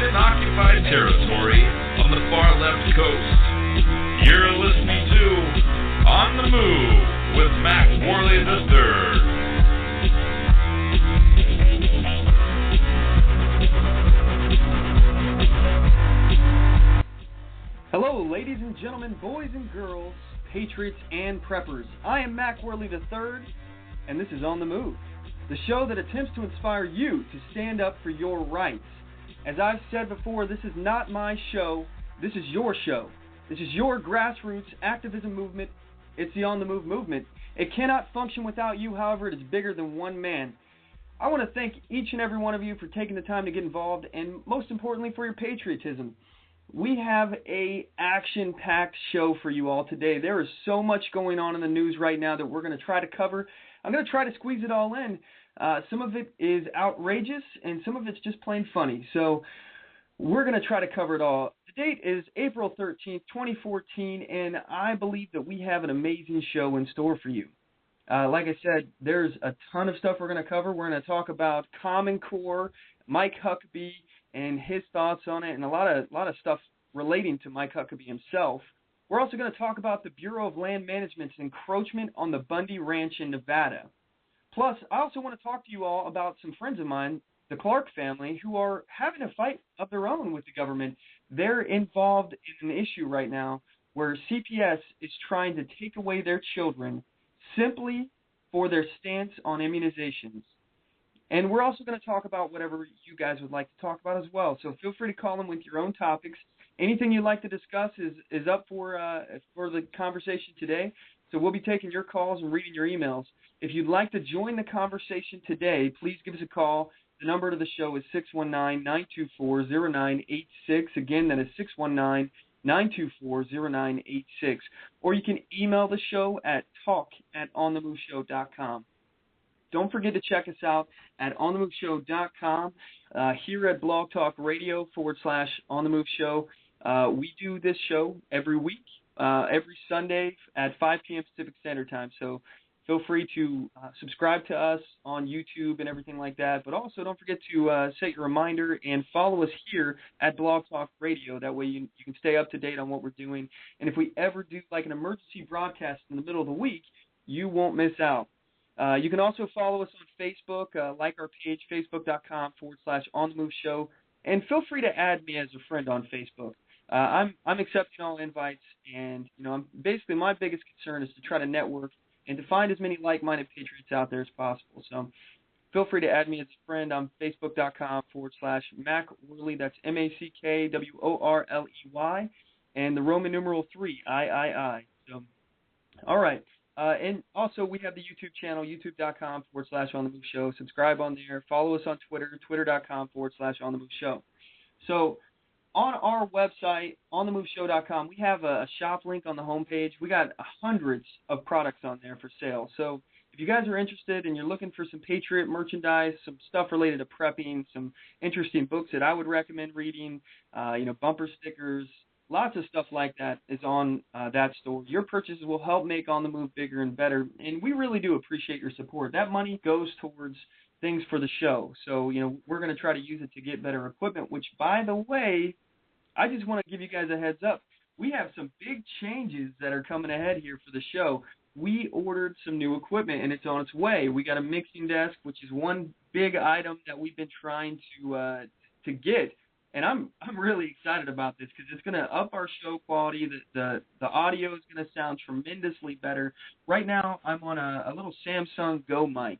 unoccupied territory on the far left coast. You're listening to On the Move with Mack, Worley III. Hello, ladies and gentlemen, boys and girls, patriots and preppers. I am Mack, Worley III, and this is On the Move, the show that attempts to inspire you to stand up for your rights. As I've said before, this is not my show, this is your show. This is your grassroots activism movement. It's the On the Move movement. It cannot function without you, however, it is bigger than one man. I want to thank each and every one of you for taking the time to get involved, and most importantly, for your patriotism. We have a action-packed show for you all today. There is so much going on in the news right now that we're going to try to cover. I'm going to try to squeeze it all in. Some of it is outrageous, and some of it's just plain funny. So we're going to try to cover it all. The date is April 13th, 2014, and I believe that we have an amazing show in store for you. Like I said, there's a ton of stuff we're going to cover. We're going to talk about Common Core, Mike Huckabee, and his thoughts on it, and a lot of stuff relating to Mike Huckabee himself. We're also going to talk about the Bureau of Land Management's encroachment on the Bundy Ranch in Nevada. Plus, I also want to talk to you all about some friends of mine, the Clark family, who are having a fight of their own with the government. They're involved in an issue right now where CPS is trying to take away their children simply for their stance on immunizations. And we're also going to talk about whatever you guys would like to talk about as well. So feel free to call in with your own topics. Anything you'd like to discuss is up for the conversation today. So we'll be taking your calls and reading your emails. If you'd like to join the conversation today, please give us a call. The number to the show is 619-924-0986. Again, that is 619-924-0986. Or you can email the show at talk@onthemoveshow.com. Don't forget to check us out at onthemoveshow.com. Here at Blog Talk Radio /On the Move Show. We do this show every week, every Sunday at 5 p.m. Pacific Standard Time. So feel free to subscribe to us on YouTube and everything like that. But also don't forget to set your reminder and follow us here at Blog Talk Radio. That way you can stay up to date on what we're doing. And if we ever do like an emergency broadcast in the middle of the week, you won't miss out. You can also follow us on Facebook, like our page, facebook.com/On the Move Show, and feel free to add me as a friend on Facebook. I'm accepting all invites, and basically my biggest concern is to try to network and to find as many like-minded patriots out there as possible. So feel free to add me as a friend on facebook.com/Mack Worley. That's MACKWORLEY, and the Roman numeral 3, III. So, all right. And also, we have the YouTube channel, youtube.com/On the Move Show. Subscribe on there. Follow us on Twitter, twitter.com/On the Move Show. So, on our website, onthemoveshow.com, we have a shop link on the homepage. We got hundreds of products on there for sale. So, if you guys are interested and you're looking for some Patriot merchandise, some stuff related to prepping, some interesting books that I would recommend reading, bumper stickers, lots of stuff like that is on that store. Your purchases will help make On the Move bigger and better, and we really do appreciate your support. That money goes towards things for the show. So, we're going to try to use it to get better equipment, which, by the way, I just want to give you guys a heads up. We have some big changes that are coming ahead here for the show. We ordered some new equipment, and it's on its way. We got a mixing desk, which is one big item that we've been trying to get. And I'm really excited about this because it's going to up our show quality. The audio is going to sound tremendously better. Right now, I'm on a little Samsung Go mic,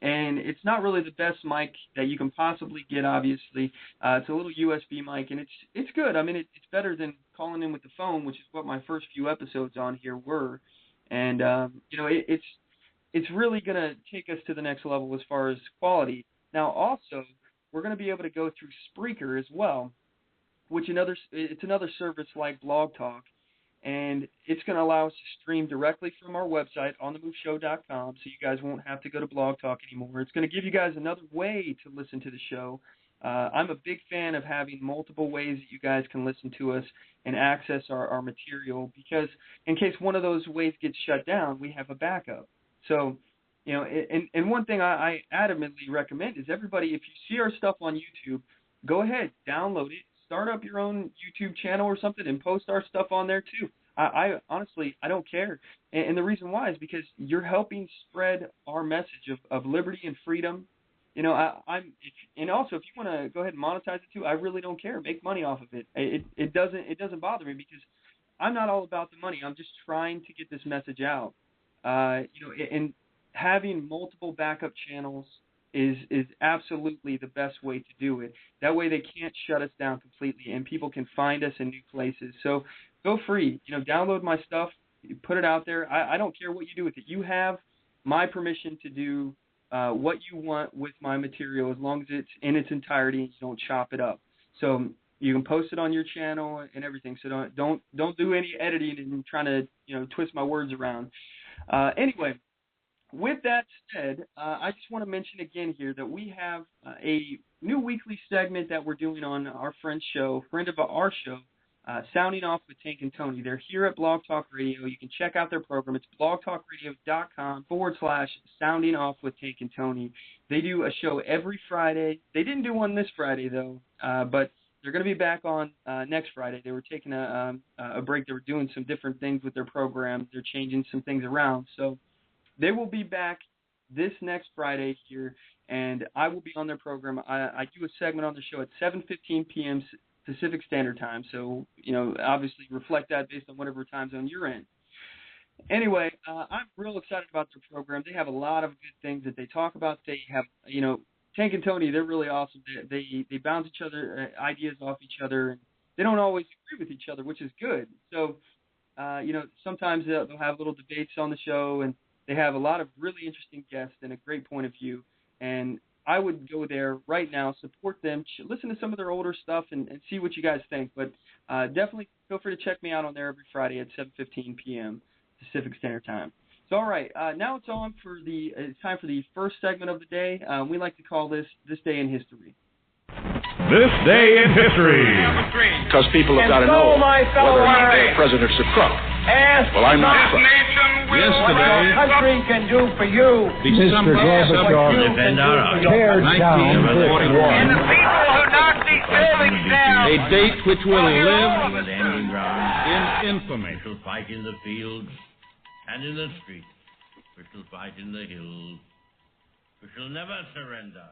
and it's not really the best mic that you can possibly get, obviously. It's a little USB mic, and it's good. I mean, it's better than calling in with the phone, which is what my first few episodes on here were. And, it's really going to take us to the next level as far as quality. Now, also, we're going to be able to go through Spreaker as well, which it's another service like Blog Talk, and it's going to allow us to stream directly from our website, onthemoveshow.com, so you guys won't have to go to Blog Talk anymore. It's going to give you guys another way to listen to the show. I'm a big fan of having multiple ways that you guys can listen to us and access our material, because in case one of those ways gets shut down, we have a backup. So, and one thing I adamantly recommend is everybody, if you see our stuff on YouTube, go ahead, download it, start up your own YouTube channel or something, and post our stuff on there too. I honestly, I don't care. And the reason why is because you're helping spread our message of liberty and freedom. You know, and also if you want to go ahead and monetize it too, I really don't care. Make money off of it. It doesn't bother me because I'm not all about the money. I'm just trying to get this message out. You know, and having multiple backup channels is absolutely the best way to do it. That way they can't shut us down completely, and people can find us in new places. So go free. You know, download my stuff, put it out there. I don't care what you do with it. You have my permission to do what you want with my material as long as it's in its entirety and you don't chop it up. So you can post it on your channel and everything. So don't do any editing and trying to, you know, twist my words around. Anyway, with that said, I just want to mention again here that we have a new weekly segment that we're doing on our friend of our show, Sounding Off with Tank and Tony. They're here at Blog Talk Radio. You can check out their program. It's blogtalkradio.com/Sounding Off with Tank and Tony. They do a show every Friday. They didn't do one this Friday, though, but they're going to be back on next Friday. They were taking a break. They were doing some different things with their program. They're changing some things around. So they will be back this next Friday here, and I will be on their program. I do a segment on the show at 7:15 p.m. Pacific Standard Time. So, you know, obviously reflect that based on whatever time zone you're in. Anyway, I'm real excited about their program. They have a lot of good things that they talk about. They have, you know, Tank and Tony, they're really awesome. They bounce each other, ideas off each other, and they don't always agree with each other, which is good. So, you know, sometimes they'll have little debates on the show, and they have a lot of really interesting guests and a great point of view. And I would go there right now, support them, listen to some of their older stuff, and see what you guys think. But definitely feel free to check me out on there every Friday at 7:15 p.m. Pacific Standard Time. So, all right, now it's time for the first segment of the day. We like to call this Day in History. This Day in History. Because people have got to know whether or not the president's a crook. Well, I'm not a crook. Yesterday, what country can do for you. Mr. Gorbachev teared down this wall. And the people who knock these buildings down. A date which will live in infamy. We shall fight in the fields and in the streets. We shall fight in the hills. We shall never surrender.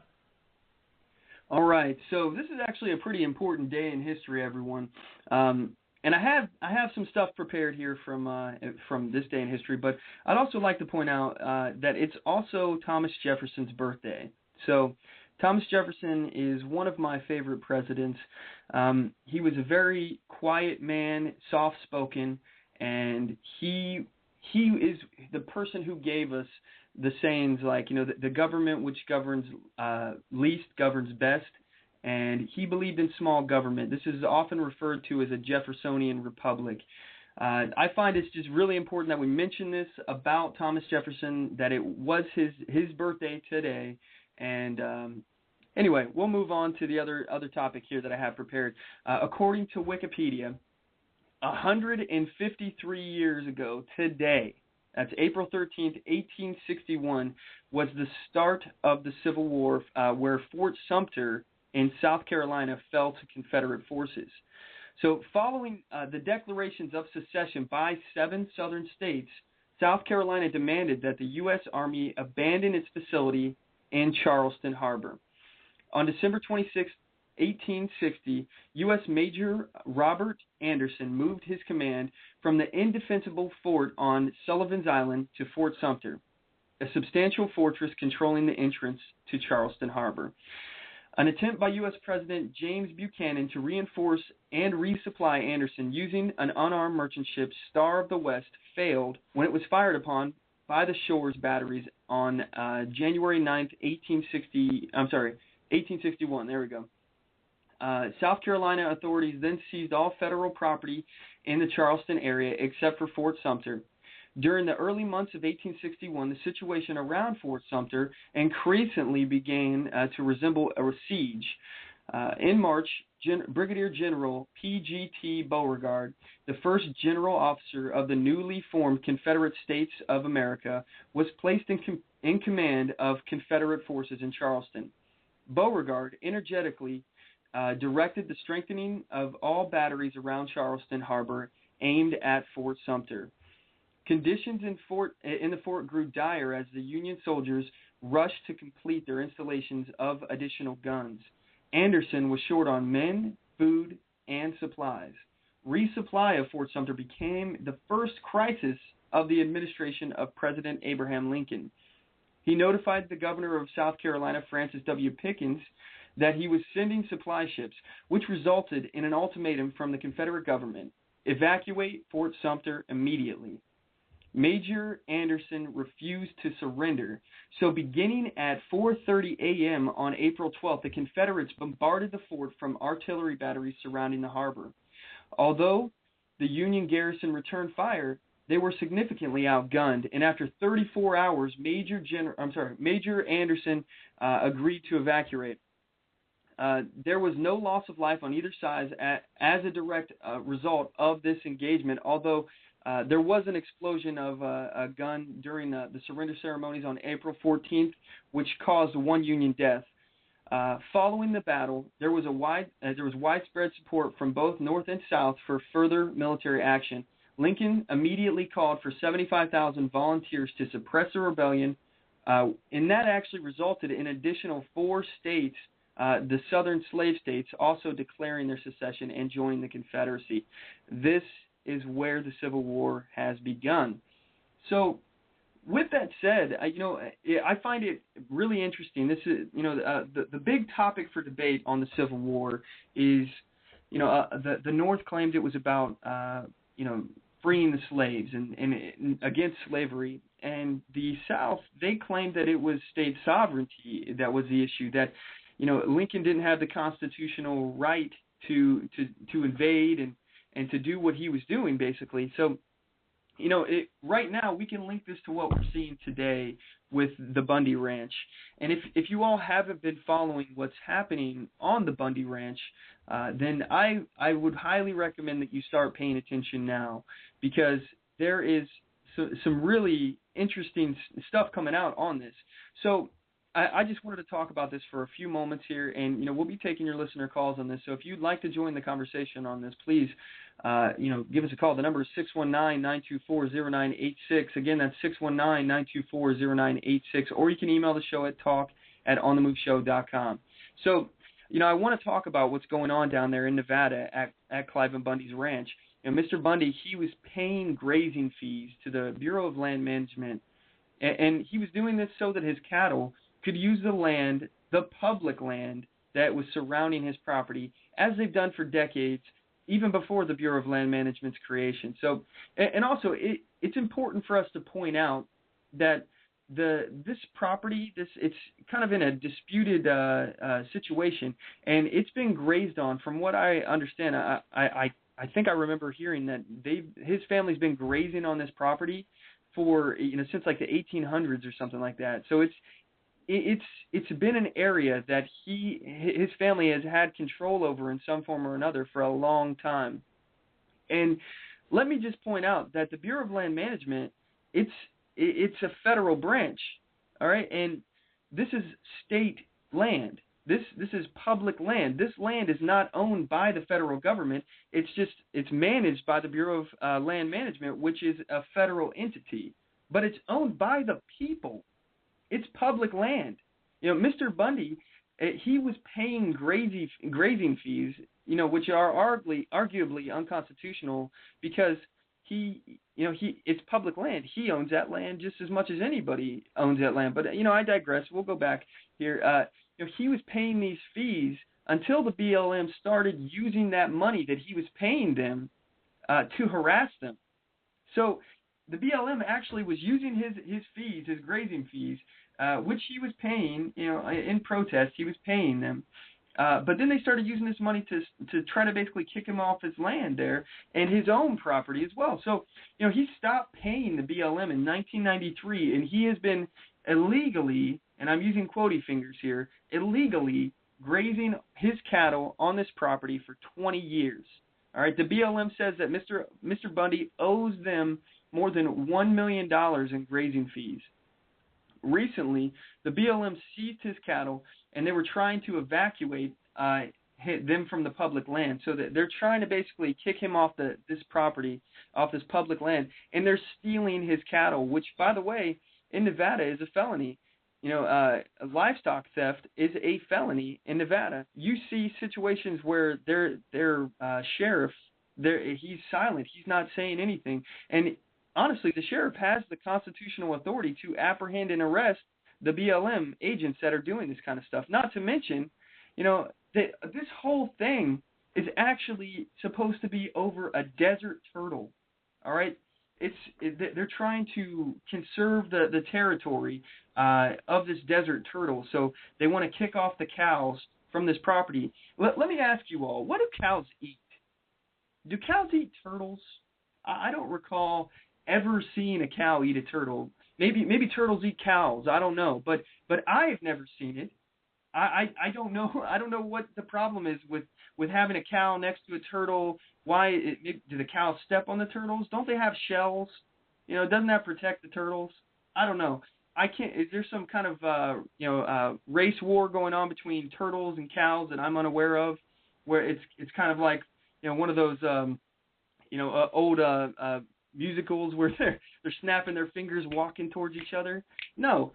All right, so this is actually a pretty important day in history, everyone. And I have some stuff prepared here from this day in history, but I'd also like to point out that it's also Thomas Jefferson's birthday. So Thomas Jefferson is one of my favorite presidents. He was a very quiet man, soft-spoken, and he is the person who gave us the sayings like, you know, the government which governs least governs best. And he believed in small government. This is often referred to as a Jeffersonian republic. I find it's just really important that we mention this about Thomas Jefferson, that it was his birthday today. And anyway, we'll move on to the other topic here that I have prepared. According to Wikipedia, 153 years ago today, that's April 13th, 1861, was the start of the Civil War, where Fort Sumter in South Carolina fell to Confederate forces. So following the declarations of secession by 7 southern states, South Carolina demanded that the U.S. Army abandon its facility in Charleston Harbor. On December 26, 1860, U.S. Major Robert Anderson moved his command from the indefensible fort on Sullivan's Island to Fort Sumter, a substantial fortress controlling the entrance to Charleston Harbor. An attempt by U.S. President James Buchanan to reinforce and resupply Anderson using an unarmed merchant ship, Star of the West, failed when it was fired upon by the Shores batteries on January 9th, 1861. There we go. South Carolina authorities then seized all federal property in the Charleston area except for Fort Sumter. During the early months of 1861, the situation around Fort Sumter increasingly began to resemble a siege. In March, Brigadier General P.G.T. Beauregard, the first general officer of the newly formed Confederate States of America, was placed in command of Confederate forces in Charleston. Beauregard energetically directed the strengthening of all batteries around Charleston Harbor aimed at Fort Sumter. Conditions in the fort grew dire as the Union soldiers rushed to complete their installations of additional guns. Anderson was short on men, food, and supplies. Resupply of Fort Sumter became the first crisis of the administration of President Abraham Lincoln. He notified the governor of South Carolina, Francis W. Pickens, that he was sending supply ships, which resulted in an ultimatum from the Confederate government: evacuate Fort Sumter immediately. Major Anderson refused to surrender, so beginning at 4:30 a.m. on April 12th, the Confederates bombarded the fort from artillery batteries surrounding the harbor. Although the Union garrison returned fire, they were significantly outgunned, and after 34 hours, Major Anderson agreed to evacuate. There was no loss of life on either side as a direct result of this engagement, although there was an explosion of a gun during the surrender ceremonies on April 14th, which caused one Union death. Following the battle, there was widespread support from both North and South for further military action. Lincoln immediately called for 75,000 volunteers to suppress the rebellion, and that actually resulted in additional 4 states, the southern slave states, also declaring their secession and joining the Confederacy. This is where the Civil War has begun. So, with that said, I find it really interesting. This is, the big topic for debate on the Civil War is, the North claimed it was about, freeing the slaves and against slavery, and the South, they claimed that it was state sovereignty that was the issue. That, Lincoln didn't have the constitutional right to invade and to do what he was doing, basically. So, right now we can link this to what we're seeing today with the Bundy Ranch. And if you all haven't been following what's happening on the Bundy Ranch, then I would highly recommend that you start paying attention now, because there is some really interesting stuff coming out on this. So I just wanted to talk about this for a few moments here, and we'll be taking your listener calls on this. So if you'd like to join the conversation on this, please give us a call. The number is 619-924-0986. Again, that's 619-924-0986, or you can email the show at talk@onthemoveshow.com. So, I want to talk about what's going on down there in Nevada at Clive and Bundy's ranch. Mr. Bundy, he was paying grazing fees to the Bureau of Land Management, and he was doing this so that his cattle could use the land, the public land that was surrounding his property, as they've done for decades, even before the Bureau of Land Management's creation. So, and also, it's important for us to point out that this property, it's kind of in a disputed situation, and it's been grazed on. From what I understand, I think I remember hearing that his family's been grazing on this property for since like the 1800s or something like that. So it's been an area that his family has had control over in some form or another for a long time. And let me just point out that the Bureau of Land Management, it's a federal branch, all right? And this is state land. This is public land. This land is not owned by the federal government. It's managed by the Bureau of Land Management, which is a federal entity. But it's owned by the people. It's public land. Mr. Bundy, he was paying grazing fees, which are arguably unconstitutional, because it's public land. He owns that land just as much as anybody owns that land. But I digress. We'll go back here. He was paying these fees until the BLM started using that money that he was paying them to harass them. So the BLM actually was using his fees, his grazing fees, which he was paying, in protest. He was paying them. But then they started using this money to try to basically kick him off his land there and his own property as well. So, he stopped paying the BLM in 1993, and he has been illegally, and I'm using quotey fingers here, illegally grazing his cattle on this property for 20 years. All right, the BLM says that Mr. Bundy owes them more than $1 million in grazing fees. Recently, the BLM seized his cattle, and they were trying to evacuate them from the public land. So that they're trying to basically kick him off this property, off this public land, and they're stealing his cattle, which, by the way, in Nevada is a felony. Livestock theft is a felony in Nevada. You see situations where their sheriff, he's silent. He's not saying anything. And honestly, the sheriff has the constitutional authority to apprehend and arrest the BLM agents that are doing this kind of stuff. Not to mention, this whole thing is actually supposed to be over a desert turtle. All right? They're trying to conserve the territory of this desert turtle, so they want to kick off the cows from this property. Let me ask you all, what do cows eat? Do cows eat turtles? I don't recall ever seeing a cow eat a turtle. Maybe turtles eat cows. I don't know, but I've never seen it. I don't know. I don't know what the problem is with having a cow next to a turtle. Why do the cows step on the turtles? Don't they have shells? Doesn't that protect the turtles? I don't know. I can't. Is there some kind of race war going on between turtles and cows that I'm unaware of, where it's kind of like one of those old musicals where they're snapping their fingers walking towards each other? No.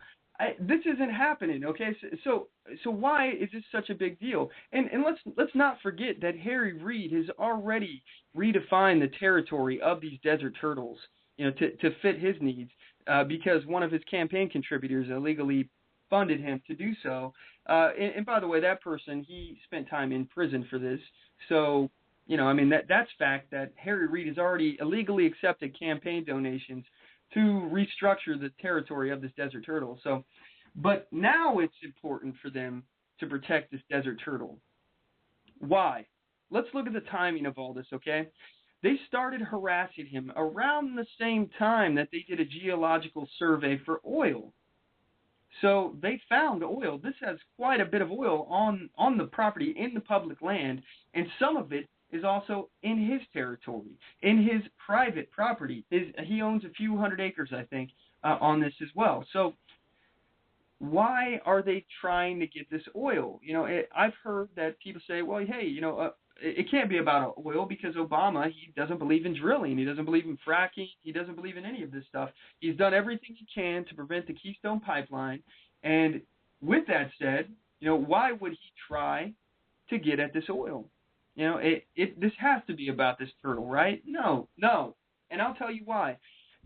This isn't happening, okay? So why is this such a big deal? And let's not forget that Harry Reid has already redefined the territory of these desert turtles, to fit his needs, because one of his campaign contributors illegally funded him to do so. And by the way, that person, he spent time in prison for this. So, that's fact that Harry Reid has already illegally accepted campaign donations to restructure the territory of this desert turtle. So, but now it's important for them to protect this desert turtle. Why? Let's look at the timing of all this, okay? They started harassing him around the same time that they did a geological survey for oil. So they found oil. This has quite a bit of oil on the property, in the public land, and some of it is also in his territory, in his private property. He owns a few hundred acres, I think, on this as well. So why are they trying to get this oil? I've heard that people say, well, hey, it can't be about oil because Obama, he doesn't believe in drilling. He doesn't believe in fracking. He doesn't believe in any of this stuff. He's done everything he can to prevent the Keystone Pipeline. And with that said, why would he try to get at this oil? This has to be about this turtle, right? No. And I'll tell you why.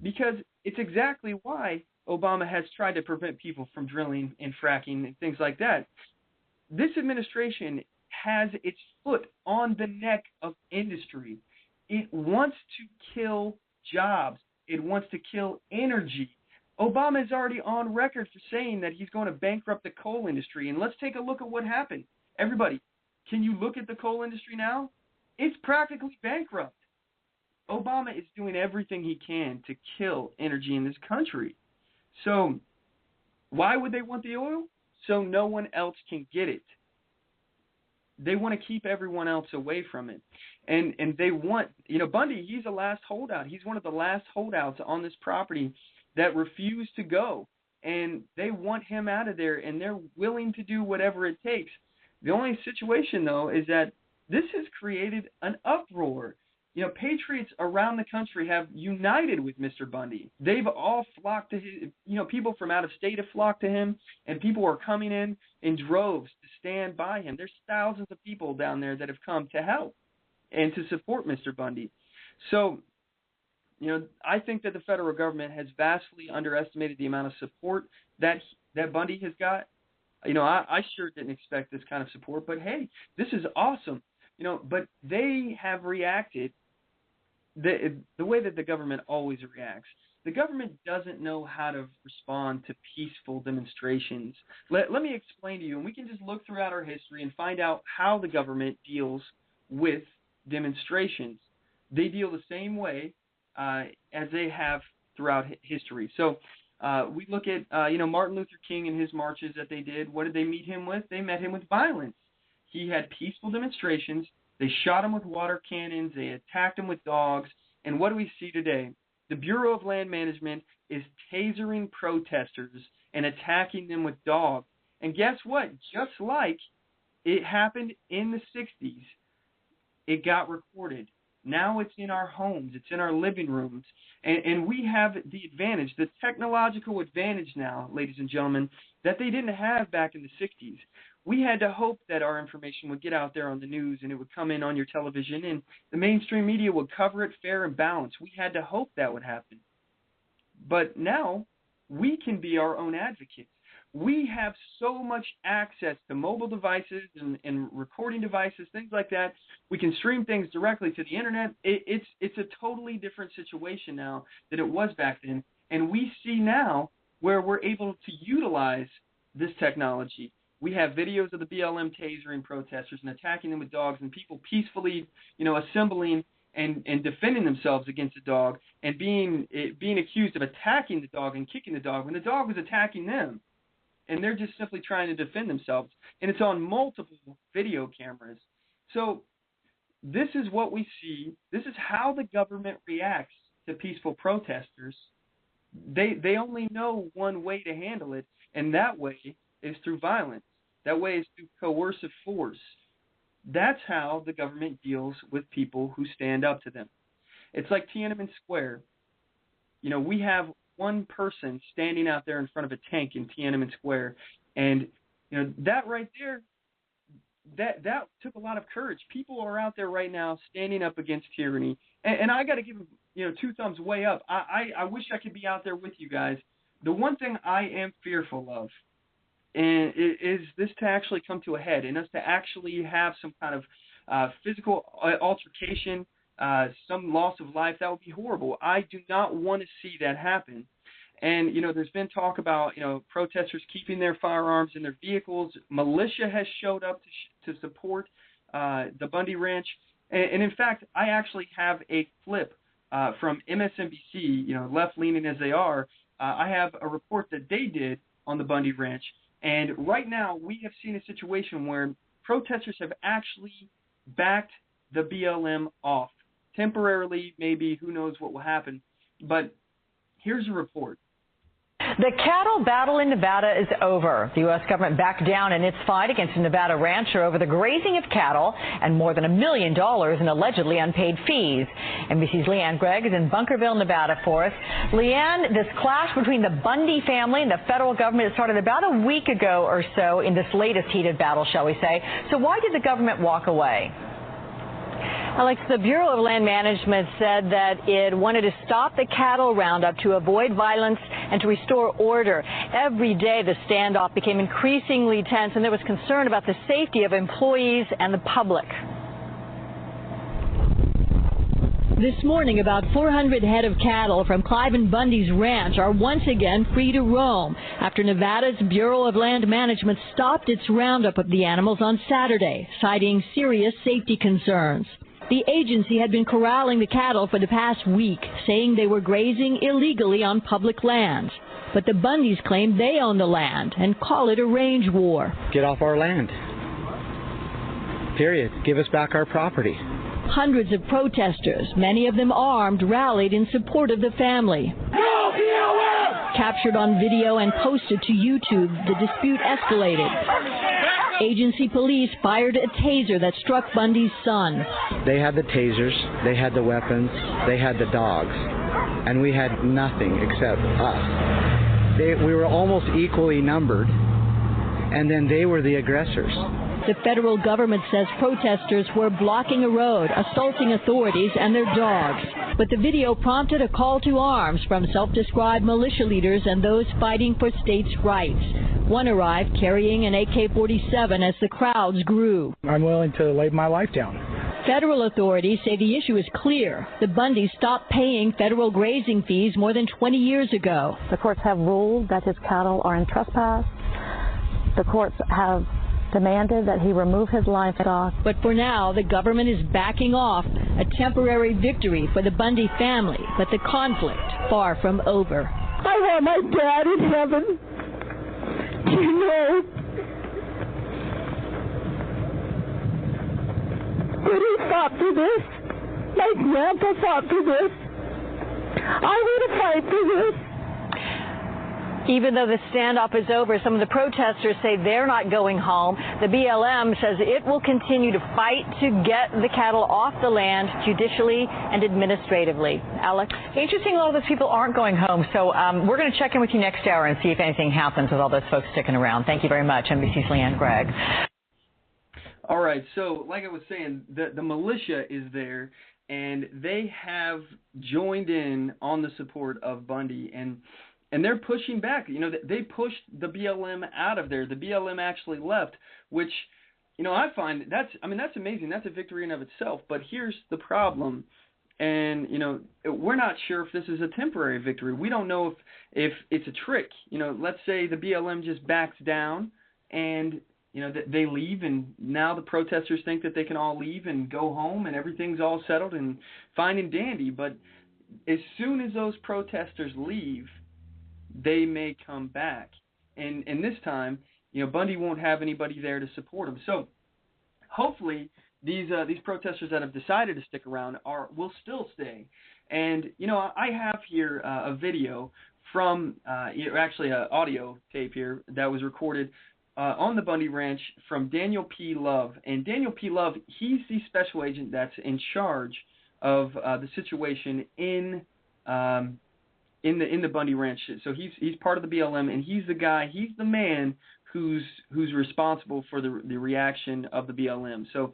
Because it's exactly why Obama has tried to prevent people from drilling and fracking and things like that. This administration has its foot on the neck of industry. It wants to kill jobs. It wants to kill energy. Obama is already on record for saying that he's going to bankrupt the coal industry. And let's take a look at what happened. Everybody, can you look at the coal industry now? It's practically bankrupt. Obama is doing everything he can to kill energy in this country. So why would they want the oil? So no one else can get it. They want to keep everyone else away from it. And they want, Bundy, he's a last holdout. He's one of the last holdouts on this property that refused to go. And they want him out of there, and they're willing to do whatever it takes. The only situation, though, is that this has created an uproar. Patriots around the country have united with Mr. Bundy. They've all flocked to his, people from out of state have flocked to him, and people are coming in droves to stand by him. There's thousands of people down there that have come to help and to support Mr. Bundy. So, I think that the federal government has vastly underestimated the amount of support that Bundy has got. I sure didn't expect this kind of support, but hey, this is awesome. But they have reacted the way that the government always reacts. The government doesn't know how to respond to peaceful demonstrations. Let me explain to you, and we can just look throughout our history and find out how the government deals with demonstrations. They deal the same way as they have throughout history. So we look at, Martin Luther King and his marches that they did. What did they meet him with? They met him with violence. He had peaceful demonstrations. They shot him with water cannons. They attacked him with dogs. And what do we see today? The Bureau of Land Management is tasering protesters and attacking them with dogs. And guess what? Just like it happened in the 60s. It got recorded. Now it's in our homes. It's in our living rooms. And we have the advantage, the technological advantage now, ladies and gentlemen, that they didn't have back in the 60s. We had to hope that our information would get out there on the news and it would come in on your television and the mainstream media would cover it fair and balanced. We had to hope that would happen. But now we can be our own advocates. We have so much access to mobile devices and recording devices, things like that. We can stream things directly to the internet. It's a totally different situation now than it was back then. And we see now where we're able to utilize this technology. We have videos of the BLM tasering protesters and attacking them with dogs and people peacefully, assembling and defending themselves against a dog and being accused of attacking the dog and kicking the dog when the dog was attacking them. And they're just simply trying to defend themselves. And it's on multiple video cameras. So this is what we see. This is how the government reacts to peaceful protesters. They only know one way to handle it, and that way is through violence. That way is through coercive force. That's how the government deals with people who stand up to them. It's like Tiananmen Square. We have one person standing out there in front of a tank in Tiananmen Square. And, that right there, that took a lot of courage. People are out there right now standing up against tyranny. And I got to give them, 2 thumbs way up. I wish I could be out there with you guys. The one thing I am fearful of is this to actually come to a head and us to actually have some kind of physical altercation, some loss of life. That would be horrible. I do not want to see that happen. And, there's been talk about, protesters keeping their firearms in their vehicles. Militia has showed up to support the Bundy Ranch. And in fact, I actually have a clip from MSNBC, left-leaning as they are. I have a report that they did on the Bundy Ranch. And right now, we have seen a situation where protesters have actually backed the BLM off. Temporarily, maybe, who knows what will happen. But here's a report. The cattle battle in Nevada is over. The U.S. government backed down in its fight against a Nevada rancher over the grazing of cattle and more than $1 million in allegedly unpaid fees. NBC's Leanne Gregg is in Bunkerville, Nevada for us. Leanne, this clash between the Bundy family and the federal government started about a week ago or so in this latest heated battle, shall we say. So why did the government walk away? Alex, the Bureau of Land Management said that it wanted to stop the cattle roundup to avoid violence and to restore order. Every day the standoff became increasingly tense, and there was concern about the safety of employees and the public. This morning, about 400 head of cattle from Cliven Bundy's ranch are once again free to roam after Nevada's Bureau of Land Management stopped its roundup of the animals on Saturday, citing serious safety concerns. The agency had been corralling the cattle for the past week, saying they were grazing illegally on public lands. But the Bundys claim they own the land and call it a range war. Get off our land. Period. Give us back our property. Hundreds of protesters, many of them armed, rallied in support of the family. No BLM! Captured on video and posted to YouTube, the dispute escalated. Agency police fired a taser that struck Bundy's son. They had the tasers, they had the weapons, they had the dogs, and we had nothing except us. We were almost equally numbered, and then they were the aggressors. The federal government says protesters were blocking a road, assaulting authorities and their dogs. But the video prompted a call to arms from self-described militia leaders and those fighting for states' rights. One arrived carrying an AK-47 as the crowds grew. I'm willing to lay my life down. Federal authorities say the issue is clear. The Bundys stopped paying federal grazing fees more than 20 years ago. The courts have ruled that his cattle are in trespass. The courts have demanded that he remove his livestock. But for now, the government is backing off, a temporary victory for the Bundy family, but the conflict far from over. I want my dad in heaven. You know, but he fought for this. My grandpa fought for this. I want to fight for this. Even though the standoff is over, some of the protesters say they're not going home. The BLM says it will continue to fight to get the cattle off the land judicially and administratively. Alex? Interesting, a lot of those people aren't going home, so we're going to check in with you next hour and see if anything happens with all those folks sticking around. Thank you very much, NBC's Leanne Gregg. All right, so like I was saying, the militia is there, and they have joined in on the support of Bundy, and they're pushing back. You know, they pushed the BLM out of there. The BLM actually left, which, you know, I find that's amazing. That's a victory in of itself. But here's the problem, and, you know, we're not sure if this is a temporary victory. We don't know if it's a trick. You know, let's say the BLM just backs down and, you know, they leave, and now the protesters think that they can all leave and go home and everything's all settled and fine and dandy. But as soon as those protesters leave, they may come back. And this time, you know, Bundy won't have anybody there to support him. So hopefully these protesters that have decided to stick around will still stay. And, you know, I have here a video from, actually an audio tape here that was recorded on the Bundy Ranch from Daniel P. Love. And Daniel P. Love, he's the special agent that's in charge of the situation in the Bundy Ranch. So he's part of the BLM, and he's the man who's responsible for the reaction of the BLM. So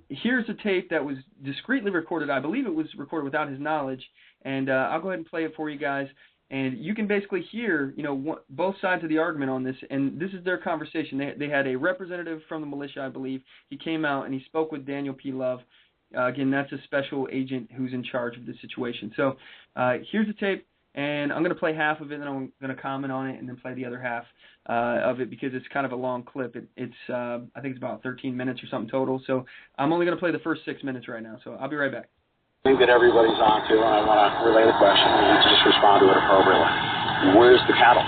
here's a tape that was discreetly recorded. I believe it was recorded without his knowledge, and I'll go ahead and play it for you guys. And you can basically hear, you know, both sides of the argument on this, and this is their conversation. They had a representative from the militia, I believe. He came out and he spoke with Daniel P. Love. Again, that's a special agent who's in charge of the situation. So here's the tape, and I'm going to play half of it, and I'm going to comment on it, and then play the other half of it because it's kind of a long clip. It's I think it's about 13 minutes or something total. So I'm only going to play the first 6 minutes right now. So I'll be right back. Thing that everybody's on to, and I want to relay the question, and you just respond to it appropriately. Where's the cattle?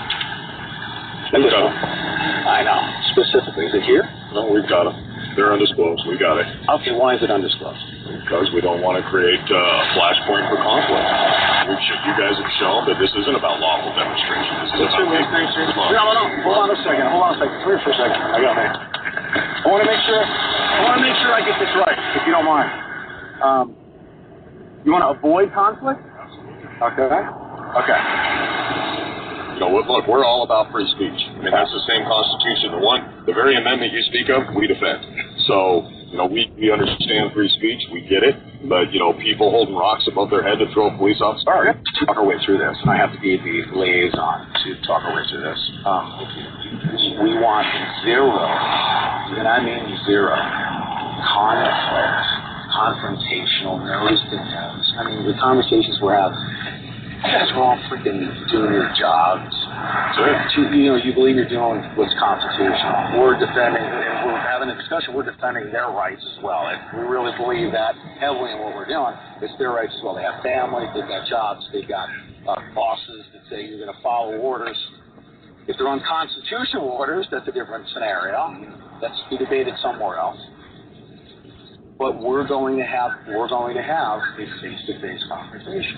I know. Specifically, is it here? No, we've got them. They're undisclosed. We got it. Okay, why is it undisclosed? Because we don't want to create a flashpoint for conflict. You guys have shown that this isn't about lawful demonstration. This is about demonstration. No. Hold on a second. Come here for a second. I got it. I want to make sure I get this right, if you don't mind. You want to avoid conflict? Okay. You know, look, we're all about free speech. I mean, that's the same Constitution. The very amendment you speak of, we defend. So, you know, we understand free speech. We get it. But, you know, people holding rocks above their head to throw a police officer. All right. Talk our way through this, and I have to be the liaison to talk our way through this. We want zero, and I mean zero, conflict. Confrontational, nose to nose. I mean, the conversations we're having, you guys are all freaking doing your jobs. You believe you're doing what's constitutional. We're defending, and we're having a discussion, we're defending their rights as well. And we really believe that heavily in what we're doing. It's their rights as well. They have families, they've got jobs, they've got bosses that say you're going to follow orders. If they're unconstitutional orders, that's a different scenario. That's to be debated somewhere else. But we're going to have a face-to-face confrontation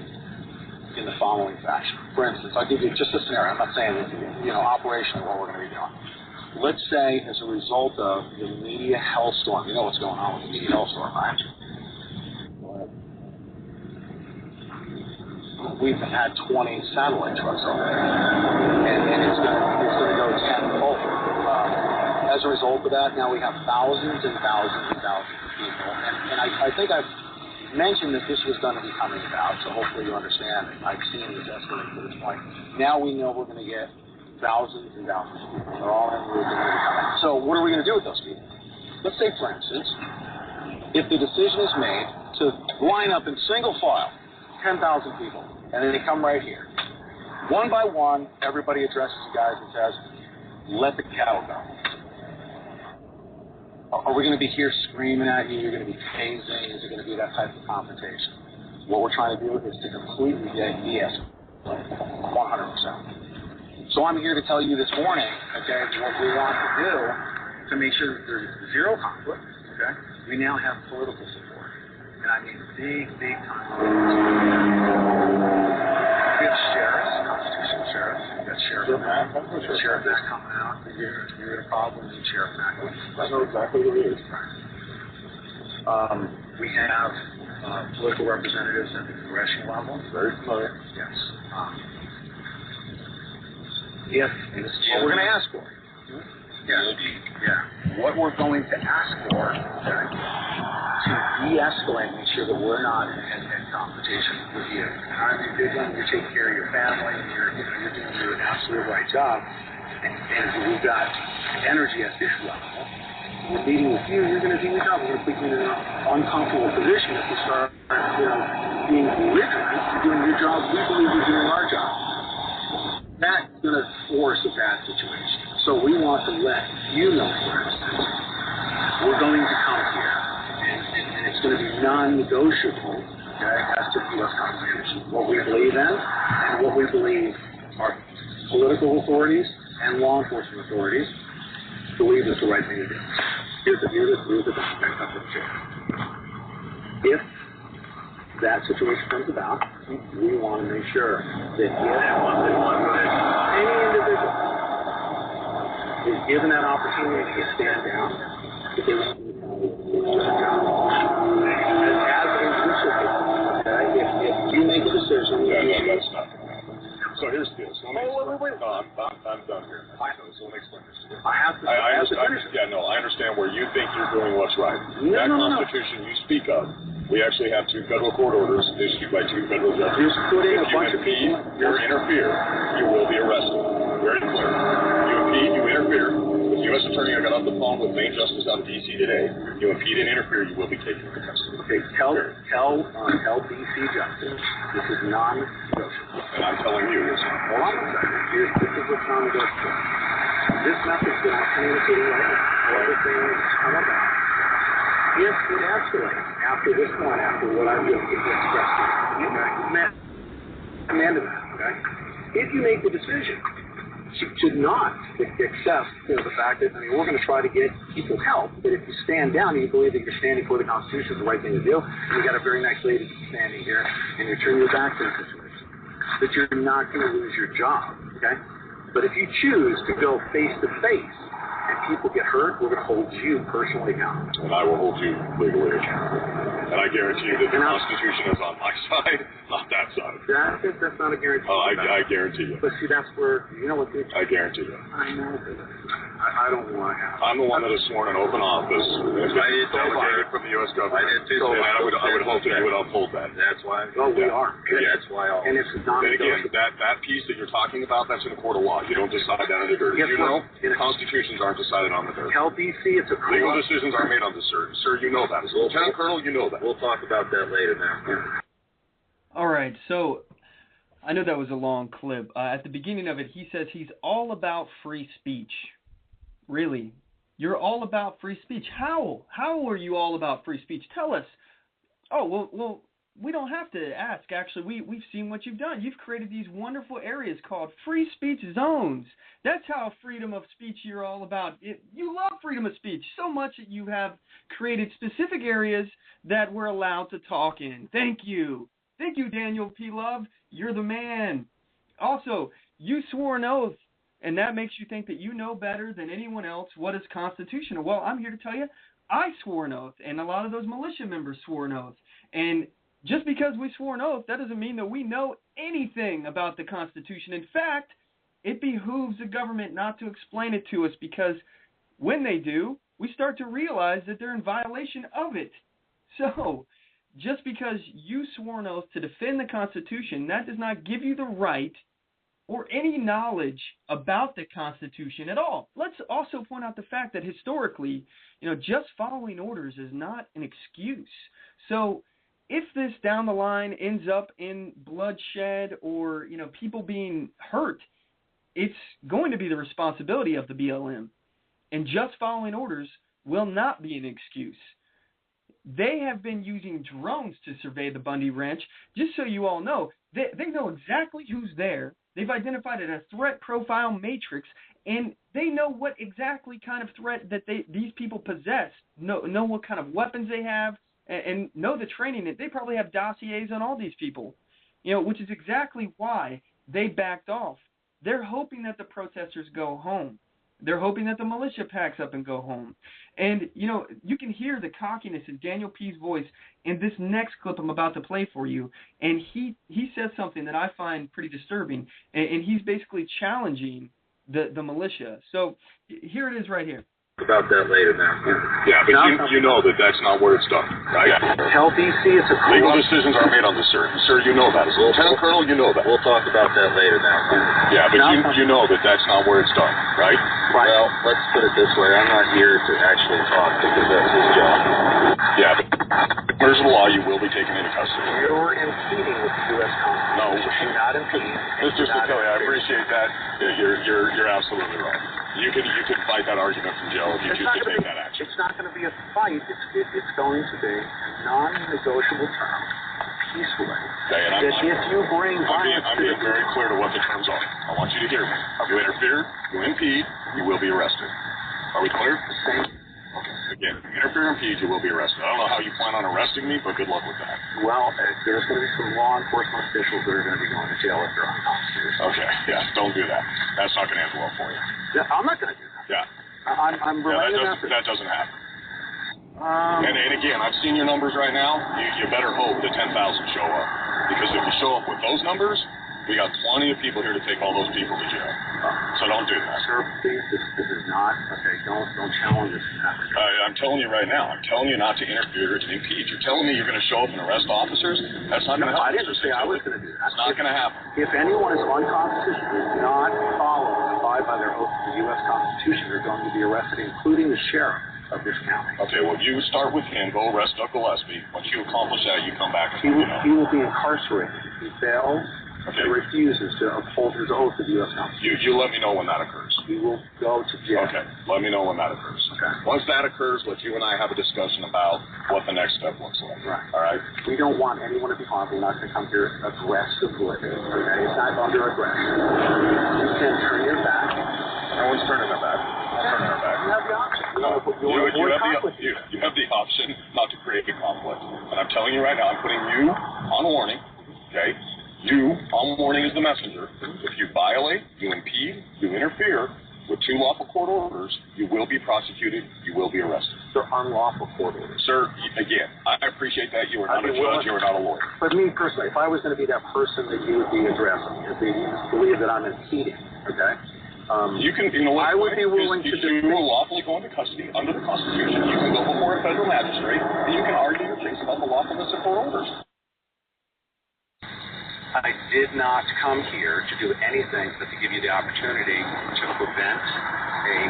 in the following fashion. For instance, I'll give you just a scenario. I'm not saying that, operationally what we're going to be doing. Let's say as a result of the media hellstorm, you know what's going on with the media hellstorm, right? We've had 20 satellite trucks over there, and it's going to go tenfold. As a result of that, now we have thousands and thousands and thousands of people. And I think I've mentioned that this was going to be coming about, so hopefully you understand it. I've seen this escalate to this point. Now we know we're going to get thousands and thousands of people. They're all in the group. So what are we going to do with those people? Let's say, for instance, if the decision is made to line up in single file, 10,000 people, and then they come right here. One by one, everybody addresses you guys and says, let the cattle go. Are we going to be here screaming at you? You're going to be tasing? Is it going to be that type of confrontation? What we're trying to do is to completely de-escalate, 100%. So I'm here to tell you this morning, okay, what we want to do to make sure that there's zero conflict, okay? We now have political support. And I mean big time. We have sheriffs, constitutional sheriffs. We have Sheriff Mack. Sheriff Mack coming out. You're in a problem. You Sheriff Mack. I know exactly what it is. We have political representatives at the congressional level. Very familiar. Yes. And this is what we're going to ask for. Yeah. What we're going to ask for, okay, to de-escalate, make sure that we're not in confrontation with you. You're taking care of your family. You're doing your absolute right job. And we've got energy at this level. We're meeting with you. You're going to do your job. We're going to put you in an uncomfortable position if you start, being belligerent. You're doing your job. We believe you're doing our job. That's going to force a bad situation. So we want to let you know, for instance, we're going to come here, and it's going to be non-negotiable, okay, as to the U.S. Constitution. What we believe in and what we believe our political authorities and law enforcement authorities believe is the right thing to do. Here's the if that situation comes about, we want to make sure that if any individual is given that opportunity to stand down, that they will as a reciprocity, okay, if you make a decision, that's not. So here's the deal. So wait. No, I'm done here. So let me explain this to you. I understand where you think you're doing what's right. That Constitution you speak of, we actually have 2 federal court orders issued by 2 federal judges. If you impede or interfere, you will be arrested. Very clear. You impede, you interfere. The U.S. Attorney, I got off the phone with Maine Justice out of D.C. today. You impede and interfere, you will be taken into custody. Okay, tell D.C. Justice this is non-negotiable. And I'm telling you, it's not. Hold on a second. This is what's non-negotiable. This message that I'm communicating right now, everything is come about. If it escalates after this point, after what I've just expressed to you, commanded that, okay? If you make the decision to not accept the fact that, we're going to try to get people help, but if you stand down and you believe that you're standing for the Constitution is the right thing to do, and you got a very nice lady standing here, and you turn your back to the situation, that you're not going to lose your job, okay? But if you choose to go face to face, and people get hurt, we're going to hold you personally accountable. And I will hold you legally accountable. And I guarantee you that the Constitution is on my side, not that side. That's not a guarantee. Oh, I guarantee you. But see, that's where, you know what? I guarantee you. I know. I don't want to have. I'm the one that is sworn in open office. I did delegated from the U.S. government. I did too. So I would hope that you would uphold that. That's why. Well, we are. That's why. And it's not. And again, that piece that you're talking about, that's in a court of law. You don't decide that in the dirt. You know, constitutions aren't decided on the dirt. Tell DC it's a legal decisions are made on the dirt. Sir, you know that. As a Lieutenant Colonel, you know that. We'll talk about that later now. All right, so I know that was a long clip. At the beginning of it, he says he's all about free speech. Really? You're all about free speech? How? How are you all about free speech? Tell us. Oh, well, we don't have to ask. Actually, we've seen what you've done. You've created these wonderful areas called free speech zones. That's how freedom of speech you're all about. You love freedom of speech so much that you have created specific areas that we're allowed to talk in. Thank you. Thank you, Daniel P. Love. You're the man. Also, you swore an oath, and that makes you think that you know better than anyone else what is constitutional. Well, I'm here to tell you, I swore an oath, and a lot of those militia members swore an oath. And just because we swore an oath, that doesn't mean that we know anything about the Constitution. In fact, it behooves the government not to explain it to us, because when they do, we start to realize that they're in violation of it. So, just because you swore an oath to defend the Constitution, that does not give you the right or any knowledge about the Constitution at all. Let's also point out the fact that historically, just following orders is not an excuse. So if this down the line ends up in bloodshed or, people being hurt, it's going to be the responsibility of the BLM. And just following orders will not be an excuse. They have been using drones to survey the Bundy Ranch. Just so you all know, they know exactly who's there. They've identified it as a threat profile matrix, and they know what exactly kind of threat that these people possess, know what kind of weapons they have, and know the training. They probably have dossiers on all these people, which is exactly why they backed off they're hoping that the protesters go home. They're hoping that the militia packs up and go home. And, you know, you can hear the cockiness in Daniel P's voice in this next clip I'm about to play for you. And he says something that I find pretty disturbing. And he's basically challenging the militia. So here it is right here. About that later now. Yeah, but you know that that's not where it's done, right? Tell DC it's a legal decisions are made on this, sir. Sir, you know that. As Lieutenant Colonel, you know that. We'll talk about that later now. Yeah, but you know that that's not where it's done, right? Well, let's put it this way. I'm not here to actually talk because that's his job. Yeah, but there's a law. You will be taken into custody. You're impeding with the U.S. Constitution. No. You're not impeding. Mr. Santilli, I appreciate that. You're absolutely right. You can fight that argument from jail if you choose to take that action. It's not going to be a fight. It's going to be non-negotiable terms, peacefully. Okay, and if you bring violence, I'm being very clear to what the terms are. I want you to hear me. You interfere, you impede, you will be arrested. Are we clear? Same. Okay. Again, if you interfere and impede, you will be arrested. I don't know how you plan on arresting me, but good luck with that. Well, there's going to be some law enforcement officials that are going to be going to jail if they're unconstitutional. Okay, yeah, don't do that. That's not going to end well for you. Yeah, I'm not going to do that. Yeah. I'm relaying that doesn't happen. And again, I've seen your numbers right now. You better hope that 10,000 show up. Because if you show up with those numbers, we got plenty of people here to take all those people to jail. So don't do that. Sir, please, this is not, okay, don't challenge this. I'm telling you right now. I'm telling you not to interfere or to impede. You're telling me you're going to show up and arrest officers? That's not going to happen. I didn't say I was going to do that. It's not going to happen. If anyone is unconstitutional, does not follow and abide by their oath to the U.S. Constitution, they're going to be arrested, including the sheriff of this county. Okay, well, you start with him. Go arrest Doug Gillespie. Once you accomplish that, you come back and he will be incarcerated. He fails. Okay. He refuses to uphold his oath to the U.S. Constitution. You let me know when that occurs. He will go to jail. Okay, let me know when that occurs. Okay. Once that occurs, let you and I have a discussion about what the next step looks like. Right. All right? We don't want anyone to be harmed. We're not going to come here aggressively. Okay? It's not under aggression. You can turn your back. No one's turning their back. I'm turning our back. You have the option. You have the option not to create a conflict. And I'm telling you right now, I'm putting you on warning, okay? You on warning as the messenger. If you violate, you impede, you interfere with 2 lawful court orders, you will be prosecuted, you will be arrested. They're unlawful court orders. Sir, again, I appreciate that. You are not a judge, you are not a lawyer. But me personally, if I was going to be that person that you would be addressing, if you believe that I'm impeding, okay? You know what? I would be willing to do. You are lawfully going to custody under the Constitution. You can go before a federal magistrate, and you can argue your case about the lawfulness of court orders. I did not come here to do anything but to give you the opportunity to prevent a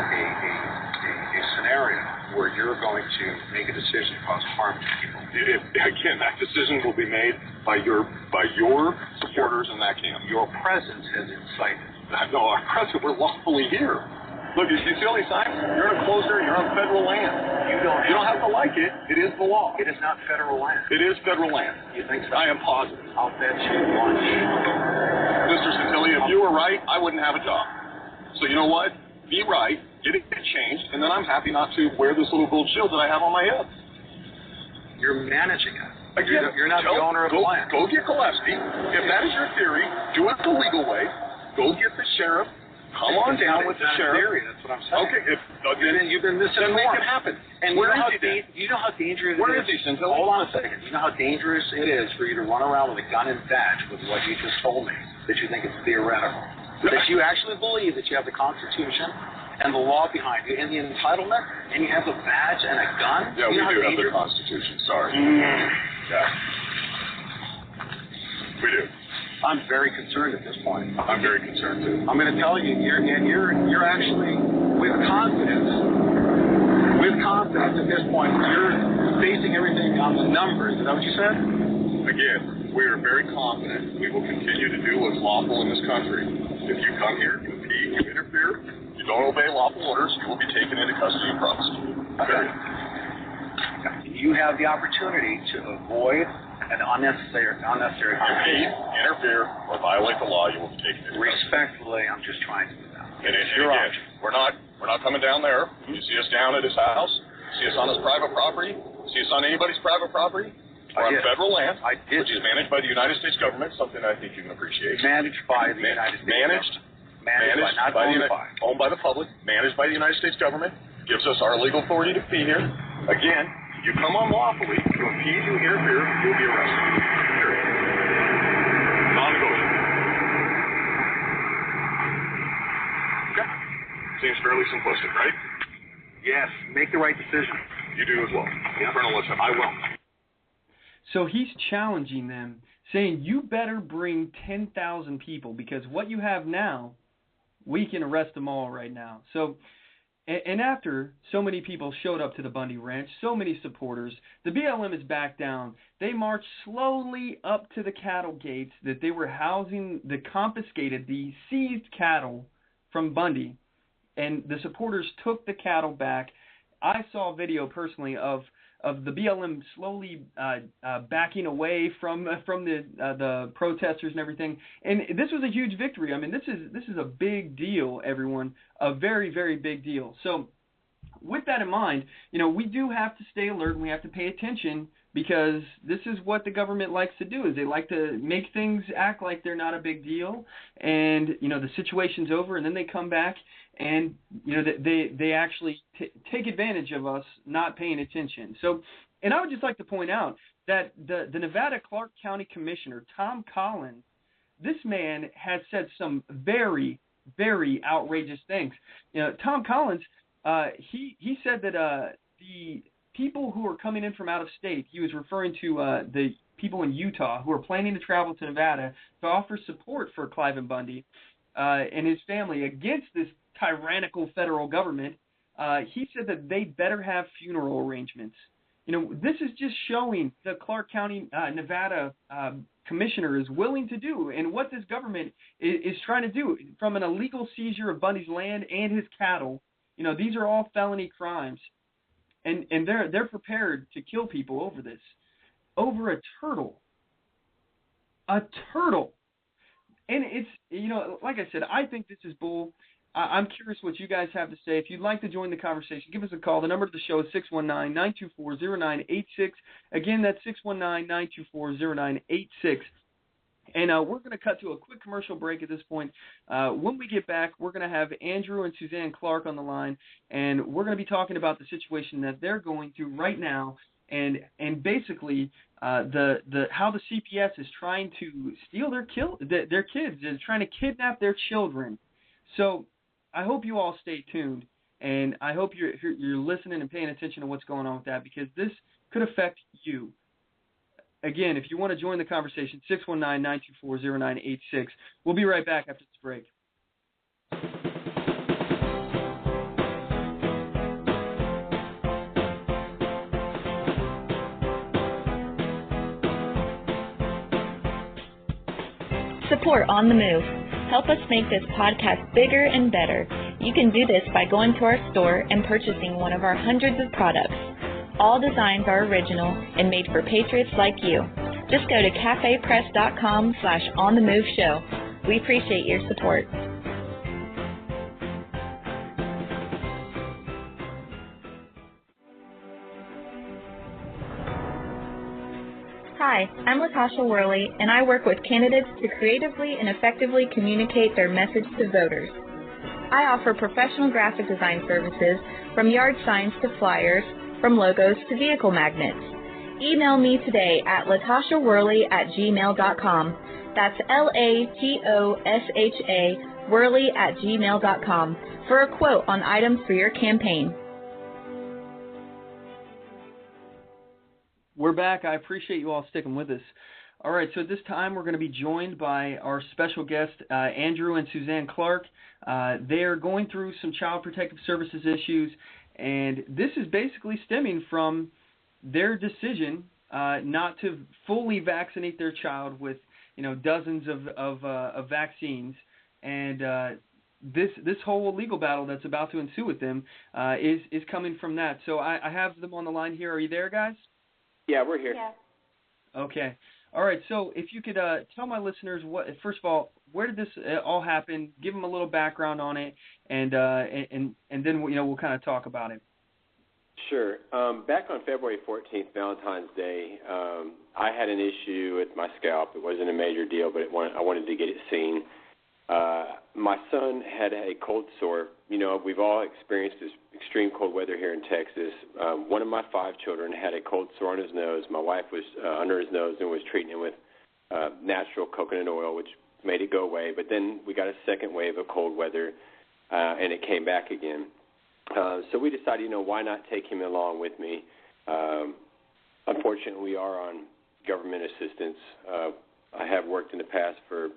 scenario where you're going to make a decision to cause harm to people. Again, that decision will be made by your supporters in that camp. Your presence has incited. No, our presence, we're lawfully here. Look, you see all these signs? You're in a closed area. You're on federal land. You don't have to like it. It is the law. It is not federal land. It is federal land. You think so? I am positive. I'll bet you lunch. Mr. Santilli, if you were right, I wouldn't have a job. So you know what? Be right. Get it changed, and then I'm happy not to wear this little gold shield that I have on my head. You're managing it. Again, you're not the owner of the land. Go get Gillespie. If that is your theory, do it the legal way. Go get the sheriff. Come on down with the sheriff. Theory, that's what I'm saying. Okay, you've been misinformed. Then make it happen. And where is you know how dangerous it is? Where is he, Santilli? Hold on a second. You know how dangerous it is for you to run around with a gun and badge with what you just told me, that you think it's theoretical. That you actually believe that you have the Constitution and the law behind you and the entitlement, and you have a badge and a gun? Yeah, we do have the Constitution. Sorry. Yeah. We do. I'm very concerned at this point. I'm very concerned too. I'm going to tell you, you're actually with confidence at this point. You're basing everything on the numbers. Is that what you said? Again, we are very confident we will continue to do what's lawful in this country. If you come here, you impede, you interfere, you don't obey lawful orders, you will be taken into custody and prosecuted. Okay. You have the opportunity to avoid an unnecessary impede, interfere, or violate the law, you will be taken into custody. Respectfully, I'm just trying to do that. And again, we're not coming down there. You see us down at his house, see us on his private property, see us on anybody's private property. We're on federal land, which is managed by the United States government, something I think you can appreciate. Managed by the United States government. owned by the public, managed by the United States government, gives us our legal authority to be here. Again, if you come unlawfully to impede, you interfere, you'll be arrested. Period. Non-negotiable. Okay. Seems fairly simplistic, right? Yes. Make the right decision. You do as well. Yeah. Colonel, listen, I will. So he's challenging them, saying you better bring 10,000 people because what you have now, we can arrest them all right now. So, and after so many people showed up to the Bundy Ranch, so many supporters, the BLM is back down. They marched slowly up to the cattle gates that they were housing the confiscated, the seized cattle from Bundy, and the supporters took the cattle back. I saw a video personally of the BLM slowly backing away from the protesters and everything, and this was a huge victory. I mean, this is a big deal, everyone, a very, very big deal. So, with that in mind, we do have to stay alert and we have to pay attention because this is what the government likes to do. Is they like to make things act like they're not a big deal, and the situation's over, and then they come back and they actually take advantage of us not paying attention. So, and I would just like to point out that the Nevada Clark County Commissioner, Tom Collins, this man has said some very, very outrageous things. Tom Collins, he said that the people who are coming in from out of state, he was referring to the people in Utah who are planning to travel to Nevada to offer support for Cliven Bundy and his family against this tyrannical federal government. He said that they better have funeral arrangements. This is just showing the Clark County, Nevada commissioner is willing to do and what this government is trying to do from an illegal seizure of Bundy's land and his cattle. These are all felony crimes. And they're prepared to kill people over this, over a turtle. A turtle. And it's, like I said, I think this is bull. I'm curious what you guys have to say. If you'd like to join the conversation, give us a call. The number to the show is 619-924-0986. Again, that's 619-924-0986. And we're going to cut to a quick commercial break at this point. When we get back, we're going to have Andrew and Suzanne Clark on the line, and we're going to be talking about the situation that they're going through right now, and basically how the CPS is trying to steal their kids, is trying to kidnap their children. So I hope you all stay tuned, and I hope you're listening and paying attention to what's going on with that because this could affect you. Again, if you want to join the conversation, 619-924-0986. We'll be right back after this break. Support On the Move. Help us make this podcast bigger and better. You can do this by going to our store and purchasing one of our hundreds of products. All designs are original and made for patriots like you. Just go to cafepress.com/onthemoveshow. We appreciate your support. Hi, I'm Latasha Worley, and I work with candidates to creatively and effectively communicate their message to voters. I offer professional graphic design services from yard signs to flyers, from logos to vehicle magnets. Email me today at latashaworley@gmail.com. That's LATOSHA Worley@gmail.com for a quote on items for your campaign. We're back. I appreciate you all sticking with us. All right, so at this time we're going to be joined by our special guest, Andrew and Suzanne Clark. They are going through some Child Protective Services issues, and this is basically stemming from their decision not to fully vaccinate their child with, dozens of vaccines, and this whole legal battle that's about to ensue with them is coming from that. So I have them on the line here. Are you there, guys? Yeah, we're here. Yeah. Okay. All right. So if you could tell my listeners first of all, where did this all happen? Give them a little background on it, and then we'll kind of talk about it. Sure. Back on February 14th, Valentine's Day, I had an issue with my scalp. It wasn't a major deal, but I wanted to get it seen. My son had a cold sore. You know, we've all experienced this extreme cold weather here in Texas. One of my 5 children had a cold sore on his nose. My wife was under his nose and was treating him with natural coconut oil, which made it go away. But then we got a second wave of cold weather, and it came back again. So we decided, you know, why not take him along with me? Unfortunately, we are on government assistance. I have worked in the past for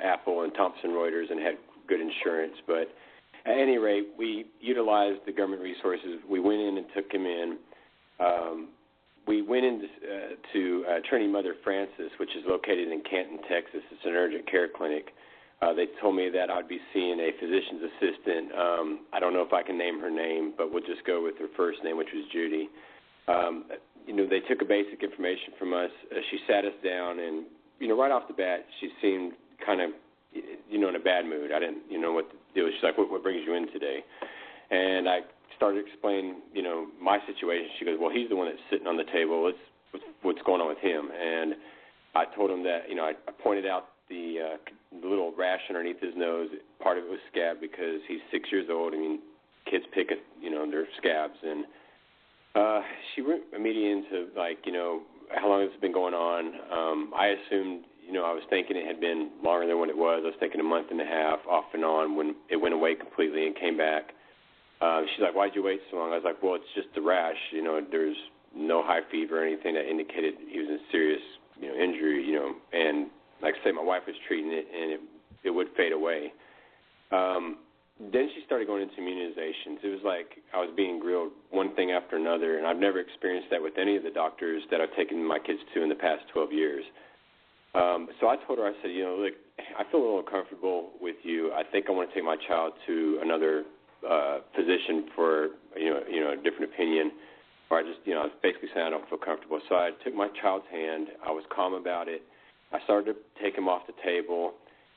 Apple and Thomson Reuters and had good insurance. But at any rate, we utilized the government resources. We went in and took him in. We went into to Trinity Mother Francis, which is located in Canton, Texas. It's an urgent care clinic. They told me that I'd be seeing a physician's assistant. I don't know if I can name her name, but we'll just go with her first name, which was Judy. You know, they took a basic information from us. She sat us down, and, you know, right off the bat, she seemed kind of, you know, in a bad mood. I didn't, you know, what to do. She's like, what brings you in today? And I started explaining, you know, my situation. She goes, well, he's the one that's sitting on the table. What's going on with him? And I told him that, you know, I pointed out the little rash underneath his nose. Part of it was scab because he's 6 years old. I mean, kids pick it, you know, their scabs. And she went immediately into, like, you know, how long has it been going on? I assumed, you know, I was thinking it had been longer than what it was. I was thinking a month and a half off and on when it went away completely and came back. She's like, why'd you wait so long? I was like, well, it's just the rash. You know, there's no high fever or anything that indicated he was in serious, you know, injury, you know. And like I say, my wife was treating it, and it would fade away. Then she started going into immunizations. It was like I was being grilled one thing after another, and I've never experienced that with any of the doctors that I've taken my kids to in the past 12 years. So I told her, I said, you know, look, I feel a little uncomfortable with you. I think I want to take my child to another physician for, you know, a different opinion. Or I just, you know, I was basically saying I don't feel comfortable. So I took my child's hand. I was calm about it. I started to take him off the table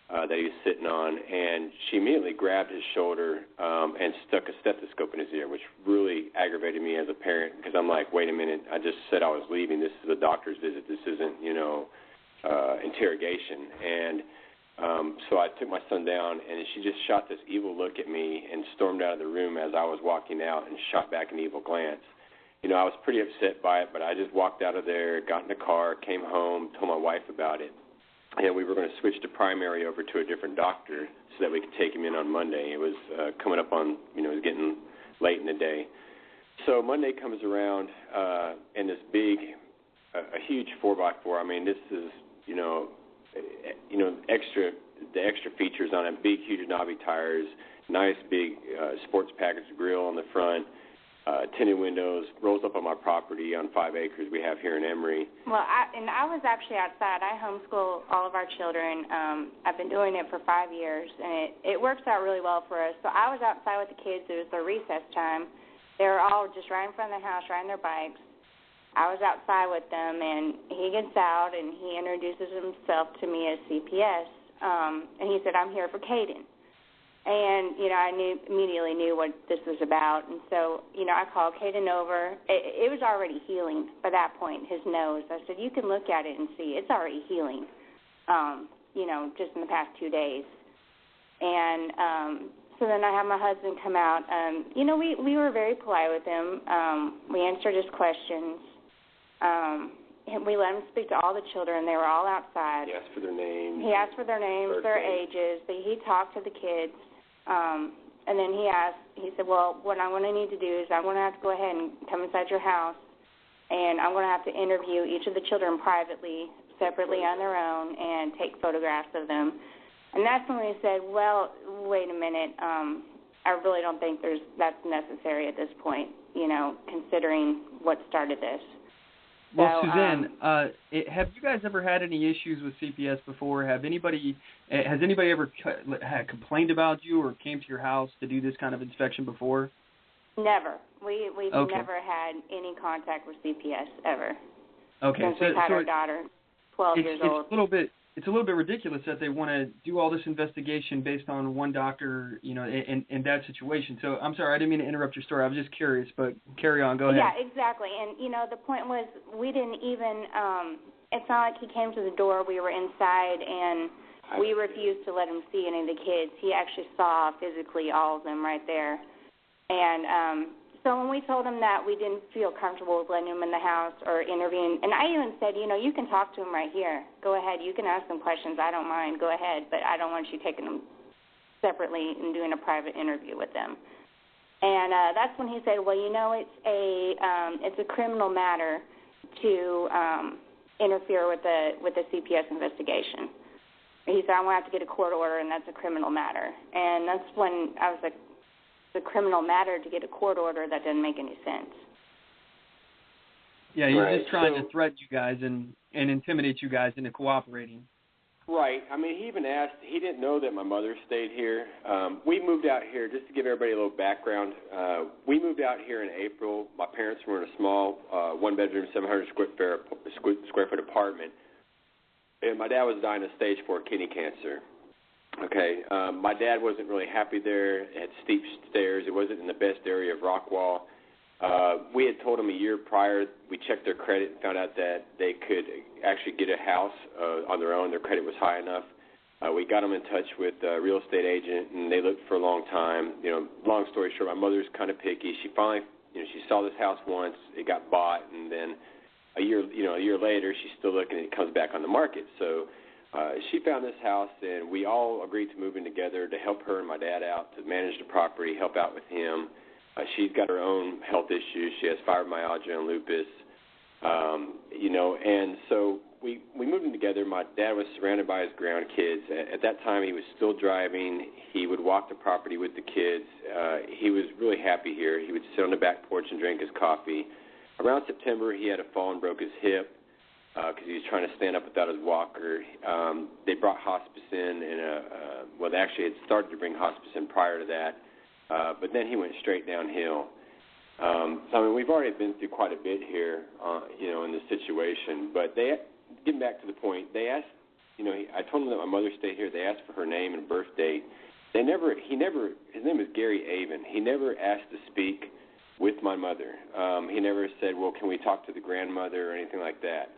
that he was sitting on, and she immediately grabbed his shoulder and stuck a stethoscope in his ear, which really aggravated me as a parent because I'm like, wait a minute, I just said I was leaving. This is a doctor's visit. This isn't, you know, interrogation. And so I took my son down, and she just shot this evil look at me and stormed out of the room as I was walking out and shot back an evil glance. You know, I was pretty upset by it, but I just walked out of there, got in the car, came home, told my wife about it. And we were going to switch the primary over to a different doctor so that we could take him in on Monday. It was coming up on, you know, it was getting late in the day. So Monday comes around, and this big, a huge 4x4. I mean, this is, the extra features on it, big, huge knobby tires, nice big sports package grill on the front, tinted windows, rolls up on my property on 5 acres we have here in Emory. Well, I was actually outside. I homeschool all of our children. I've been doing it for 5 years, and it works out really well for us. So I was outside with the kids. It was their recess time. They were all just right in front of the house, riding their bikes. I was outside with them, and he gets out, and he introduces himself to me as CPS, and he said, I'm here for Caden. And, you know, I immediately knew what this was about, and so, you know, I called Caden over. It was already healing by that point, his nose. I said, you can look at it and see it's already healing, you know, just in the past 2 days. And so then I had my husband come out. You know, we were very polite with him. We answered his questions. We let him speak to all the children. They were all outside. He asked for their names. He asked for their names, their ages. But he talked to the kids. And then he said, well, what I'm going to need to do is I'm going to have to go ahead and come inside your house, and I'm going to have to interview each of the children privately, separately on their own, and take photographs of them. And that's when we said, well, wait a minute. I really don't think that's necessary at this point, you know, considering what started this. Well, so, Suzanne, have you guys ever had any issues with CPS before? Has anybody ever complained about you or came to your house to do this kind of inspection before? Never. We've never had any contact with CPS ever. Okay. Since we've had our daughter, 12 years old. It's a little bit ridiculous that they want to do all this investigation based on one doctor, you know, in that situation. So I'm sorry, I didn't mean to interrupt your story. I was just curious, but carry on. Go ahead. Yeah, exactly. And, you know, the point was we didn't even it's not like he came to the door. We were inside, and we refused to let him see any of the kids. He actually saw physically all of them right there. And so when we told him that we didn't feel comfortable with letting him in the house or interviewing, and I even said, you can talk to him right here. Go ahead. You can ask them questions. I don't mind. Go ahead. But I don't want you taking them separately and doing a private interview with them. And that's when he said, well, it's a criminal matter to interfere with the CPS investigation. He said, I'm going to have to get a court order, and that's a criminal matter. And that's when I was like, it's a criminal matter to get a court order? That doesn't make any sense. Yeah, he's just trying to threaten you guys and intimidate you guys into cooperating. Right. I mean, he even asked, he didn't know that my mother stayed here. We moved out here, just to give everybody a little background, we moved out here in April. My parents were in a small one-bedroom, 700 square foot apartment. And my dad was dying of stage 4 kidney cancer. Okay. My dad wasn't really happy there. It had steep stairs. It wasn't in the best area of Rockwall. We had told them a year prior, we checked their credit and found out that they could actually get a house on their own. Their credit was high enough. We got them in touch with a real estate agent, and they looked for a long time. Long story short, my mother's kind of picky. She finally, she saw this house once. It got bought, and then a year later, she's still looking, and it comes back on the market. So she found this house, and we all agreed to move in together to help her and my dad out, to manage the property, help out with him. She's got her own health issues. She has fibromyalgia and lupus, and so we moved in together. My dad was surrounded by his ground kids. At that time, he was still driving. He would walk the property with the kids. He was really happy here. He would sit on the back porch and drink his coffee. Around September, he had a fall and broke his hip because he was trying to stand up without his walker. They brought hospice in, they actually had started to bring hospice in prior to that. But then he went straight downhill. We've already been through quite a bit here, in this situation. But getting back to the point, they asked, I told them that my mother stayed here. They asked for her name and birth date. His name is Gary Avon. He never asked to speak with my mother. He never said, well, can we talk to the grandmother or anything like that.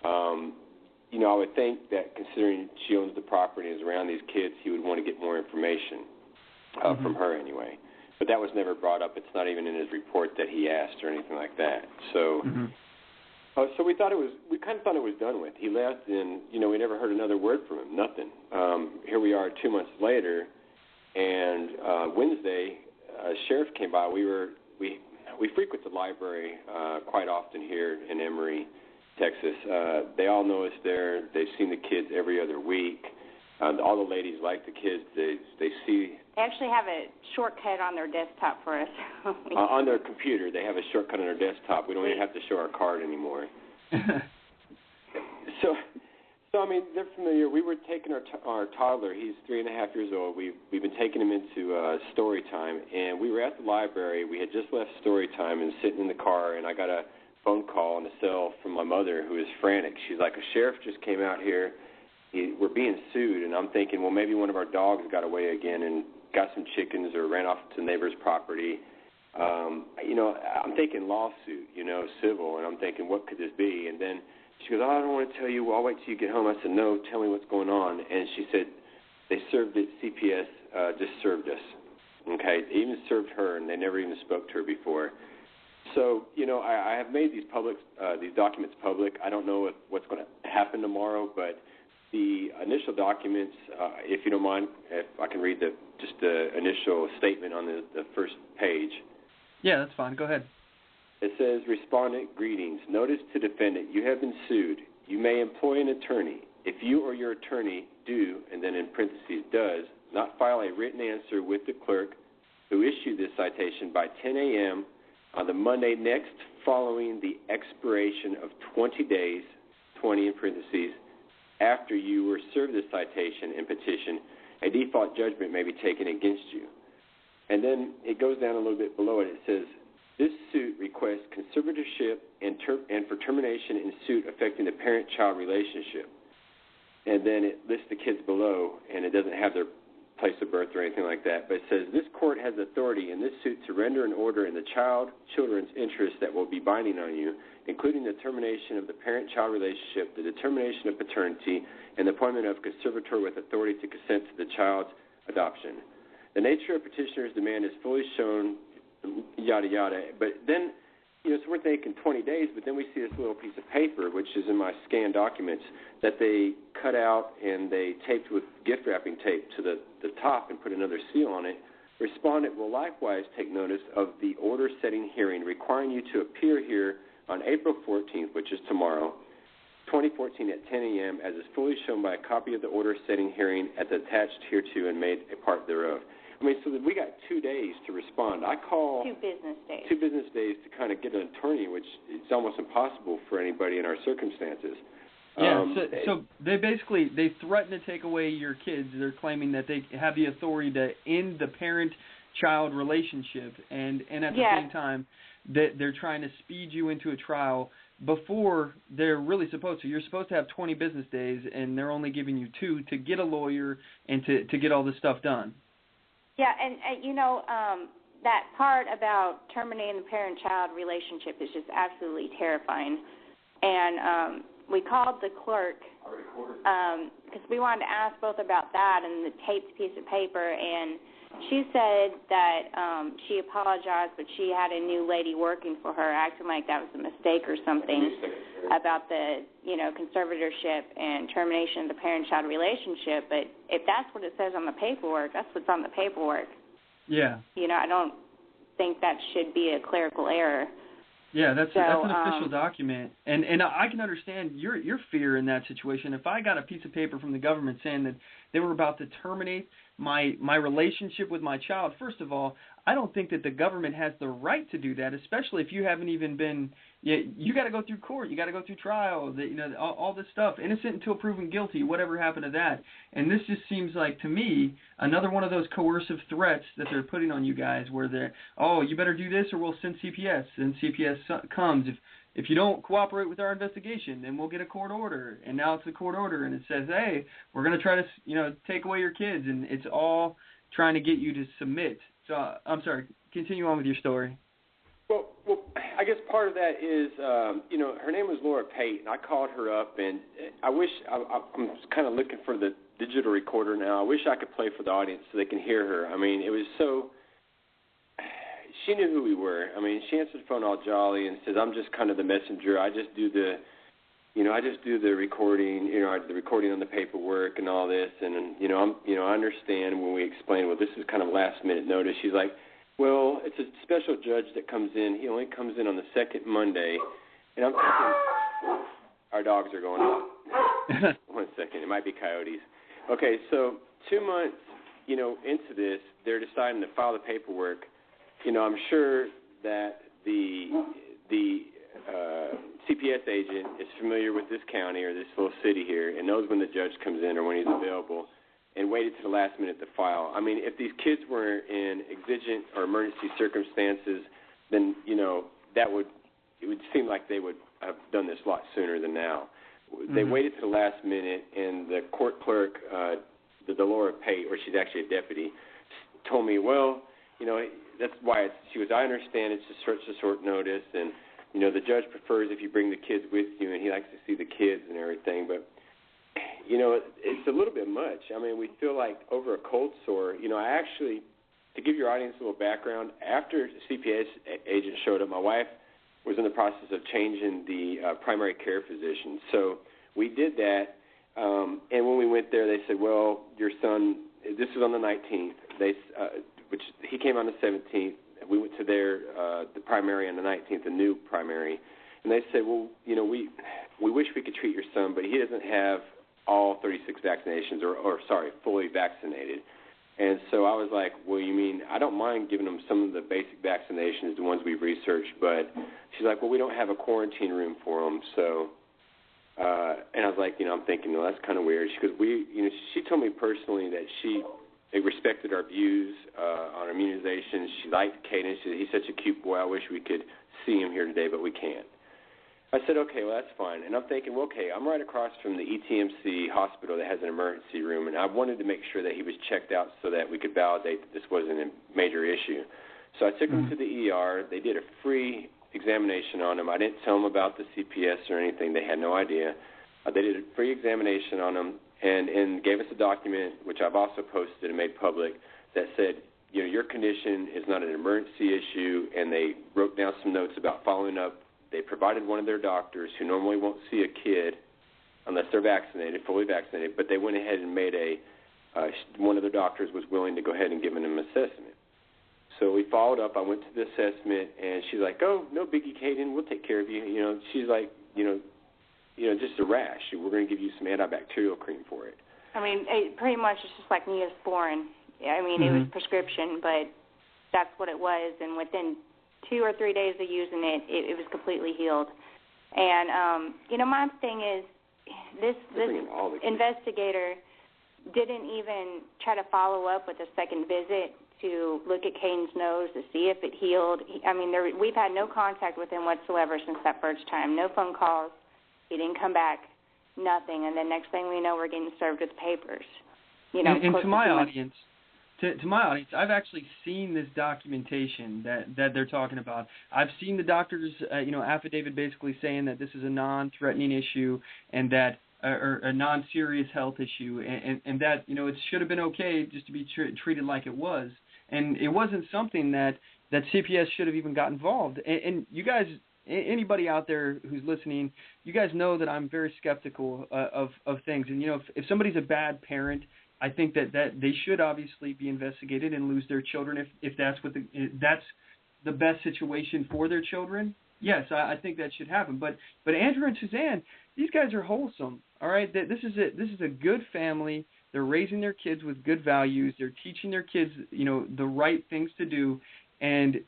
I would think that considering she owns the property and is around these kids, he would want to get more information. From her anyway. But that was never brought up. It's not even in his report that he asked or anything like that. So so we kind of thought it was done with. He left, and, we never heard another word from him, nothing. Here we are 2 months later, and Wednesday, a sheriff came by. We frequent the library quite often here in Emory, Texas. They all know us there. They've seen the kids every other week. All the ladies like the kids. They see. They actually have a shortcut on their desktop for us. On their computer, they have a shortcut on their desktop. We don't even have to show our card anymore. So they're familiar. We were taking our toddler. He's 3.5 years old. We've been taking him into story time, and we were at the library. We had just left story time and sitting in the car, and I got a phone call on the cell from my mother, who is frantic. She's like, a sheriff just came out here. We're being sued, and I'm thinking, well, maybe one of our dogs got away again and got some chickens or ran off to neighbor's property. I'm thinking lawsuit, civil, and I'm thinking, what could this be? And then she goes, I don't want to tell you. Well, I'll wait till you get home. I said, no, tell me what's going on. And she said, they served it. CPS just served us. Okay, they even served her, and they never even spoke to her before. So, I have made these documents public. I don't know what's going to happen tomorrow, but the initial documents, if you don't mind, if I can read the initial statement on the first page. Yeah, that's fine. Go ahead. It says, Respondent, greetings. Notice to defendant, you have been sued. You may employ an attorney. If you or your attorney do, and then in parentheses does, not file a written answer with the clerk who issued this citation by 10 a.m. on the Monday next following the expiration of 20 days, 20 in parentheses, after you were served this citation and petition, a default judgment may be taken against you. And then it goes down a little bit below it. It says, this suit requests conservatorship and for termination in suit affecting the parent-child relationship. And then it lists the kids below, and it doesn't have their place of birth or anything like that, but it says this court has authority in this suit to render an order in the children's interest that will be binding on you, including the termination of the parent-child relationship, the determination of paternity, and the appointment of conservator with authority to consent to the child's adoption. The nature of petitioner's demand is fully shown, yada, yada. But then, so we're thinking 20 days, but then we see this little piece of paper, which is in my scanned documents, that they cut out and they taped with gift wrapping tape to the top and put another seal on it. Respondent will likewise take notice of the order-setting hearing requiring you to appear here on April 14th, which is tomorrow, 2014 at 10 a.m., as is fully shown by a copy of the order-setting hearing as attached hereto and made a part thereof. I mean, so that we got 2 days to respond. I call 2 business days. 2 business days to kind of get an attorney, which is almost impossible for anybody in our circumstances. Yeah, so they threaten to take away your kids. They're claiming that they have the authority to end the parent-child relationship, and at the same time that they're trying to speed you into a trial before they're really supposed to. You're supposed to have 20 business days, and they're only giving you 2 to get a lawyer and to get all this stuff done. Yeah, and that part about terminating the parent-child relationship is just absolutely terrifying. And we called the clerk because we wanted to ask both about that and the taped piece of paper, and she said that she apologized, but she had a new lady working for her acting like that was a mistake or something about the, conservatorship and termination of the parent-child relationship. But if that's what it says on the paperwork, that's what's on the paperwork. Yeah. I don't think that should be a clerical error. Yeah, that's an official document, and I can understand your fear in that situation. If I got a piece of paper from the government saying that they were about to terminate my relationship with my child, first of all, I don't think that the government has the right to do that, especially if you haven't even been. You got to go through court, you got to go through trial, all this stuff, innocent until proven guilty. Whatever happened to that? And this just seems like, to me, another one of those coercive threats that they're putting on you guys, where they're, you better do this or we'll send CPS. And CPS comes if you don't cooperate with our investigation, then we'll get a court order. And now it's a court order, and it says, hey, we're going to try to take away your kids, and it's all trying to get you to submit. So I'm sorry. Continue on with your story. Well, I guess part of that is, her name was Laura Pate, and I called her up, and I'm kind of looking for the digital recorder now. I wish I could play for the audience so they can hear her. I mean, it was so. She knew who we were. I mean, she answered the phone all jolly and says, "I'm just kind of the messenger. I just do the recording, the recording on the paperwork and all this, and I understand when we explain, well, this is kind of last minute notice." She's like, "Well, it's a special judge that comes in. He only comes in on the second Monday." And I'm thinking, our dogs are going off. 1 second. It might be coyotes. Okay, so 2 months, into this, they're deciding to file the paperwork. I'm sure that the CPS agent is familiar with this county or this little city here and knows when the judge comes in or when he's available, and waited to the last minute to file. I mean, if these kids were in exigent or emergency circumstances, then, it would seem like they would have done this a lot sooner than now. Mm-hmm. They waited to the last minute, and the court clerk, the Laura Pate, or she's actually a deputy, told me, well, that's why I understand it's just such a short notice, and, the judge prefers if you bring the kids with you, and he likes to see the kids and everything, but it's a little bit much. I mean, we feel like over a cold sore. I actually, to give your audience a little background, after the CPS agent showed up, my wife was in the process of changing the primary care physician. So we did that, and when we went there, they said, well, your son, this was on the 19th, which he came on the 17th. We went to the primary on the 19th, the new primary, and they said, well, we wish we could treat your son, but he doesn't have all 36 vaccinations, or fully vaccinated. And so I was like, well, you mean, I don't mind giving them some of the basic vaccinations, the ones we've researched, but she's like, well, we don't have a quarantine room for them, so, and I was like, I'm thinking, well, that's kind of weird. She goes, she told me personally that she respected our views on immunizations. She liked Caden. She said, he's such a cute boy. I wish we could see him here today, but we can't. I said, okay, well, that's fine. And I'm thinking, well, okay, I'm right across from the ETMC hospital that has an emergency room, and I wanted to make sure that he was checked out so that we could validate that this wasn't a major issue. So I took him to the ER. They did a free examination on him. I didn't tell him about the CPS or anything. They had no idea. They did a free examination on him and gave us a document, which I've also posted and made public, that said, you know, your condition is not an emergency issue, and they wrote down some notes about following up. They provided one of their doctors who normally won't see a kid unless they're vaccinated, fully vaccinated, but they went ahead and made one of their doctors was willing to go ahead and give him an assessment. So we followed up. I went to the assessment, and she's like, oh, no biggie, Kaden, we'll take care of you. You know, she's like, you know, just a rash. We're going to give you some antibacterial cream for it. I mean, pretty much it's just like Neosporin. I mean, it was prescription, but that's what it was. And within 2 or 3 days of using it, it was completely healed. And, you know, my thing is this investigator didn't even try to follow up with a second visit to look at Caden's nose to see if it healed. I mean, we've had no contact with him whatsoever since that first time. No phone calls. He didn't come back. Nothing. And then next thing we know, we're getting served with papers. You know, and to my audience, I've actually seen this documentation that they're talking about. I've seen the doctor's, affidavit basically saying that this is a non-threatening issue and that, or a non-serious health issue, and that, you know, it should have been okay just to be treated like it was. And it wasn't something that CPS should have even got involved. And you guys, anybody out there who's listening, you guys know that I'm very skeptical of things. And, you know, if somebody's a bad parent, I think that they should obviously be investigated and lose their children if that's that's the best situation for their children. Yes, I think that should happen. But Andrew and Suzanne, these guys are wholesome. All right, this is a good family. They're raising their kids with good values. They're teaching their kids, you know, the right things to do, and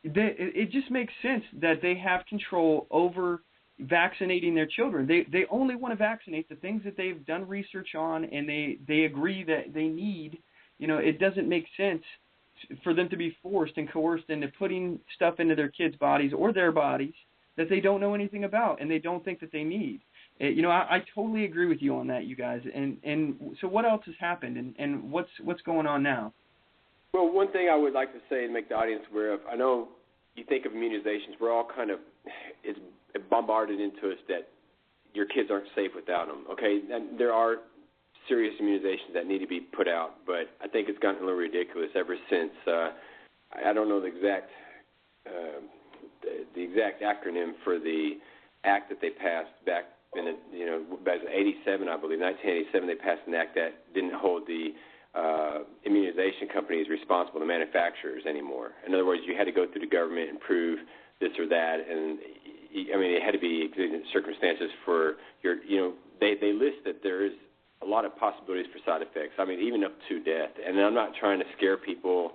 it just makes sense that they have control over vaccinating their children. They only want to vaccinate the things that they've done research on, and they agree that they need. You know, it doesn't make sense for them to be forced and coerced into putting stuff into their kids' bodies or their bodies that they don't know anything about and they don't think that they need. You know, I totally agree with you on that, you guys. And so what else has happened, and what's going on now? Well, one thing I would like to say and make the audience aware of, I know you think of immunizations, we're all kind of it's bombarded into us that your kids aren't safe without them, okay? And there are serious immunizations that need to be put out, but I think it's gotten a little ridiculous ever since, I don't know the exact acronym for the act that they passed back in, back in 87, I believe, 1987, they passed an act that didn't hold the immunization companies responsible to manufacturers anymore. In other words, you had to go through the government and prove this or that, and I mean, it had to be exigent circumstances for your, they list that there is a lot of possibilities for side effects. I mean, even up to death. And I'm not trying to scare people.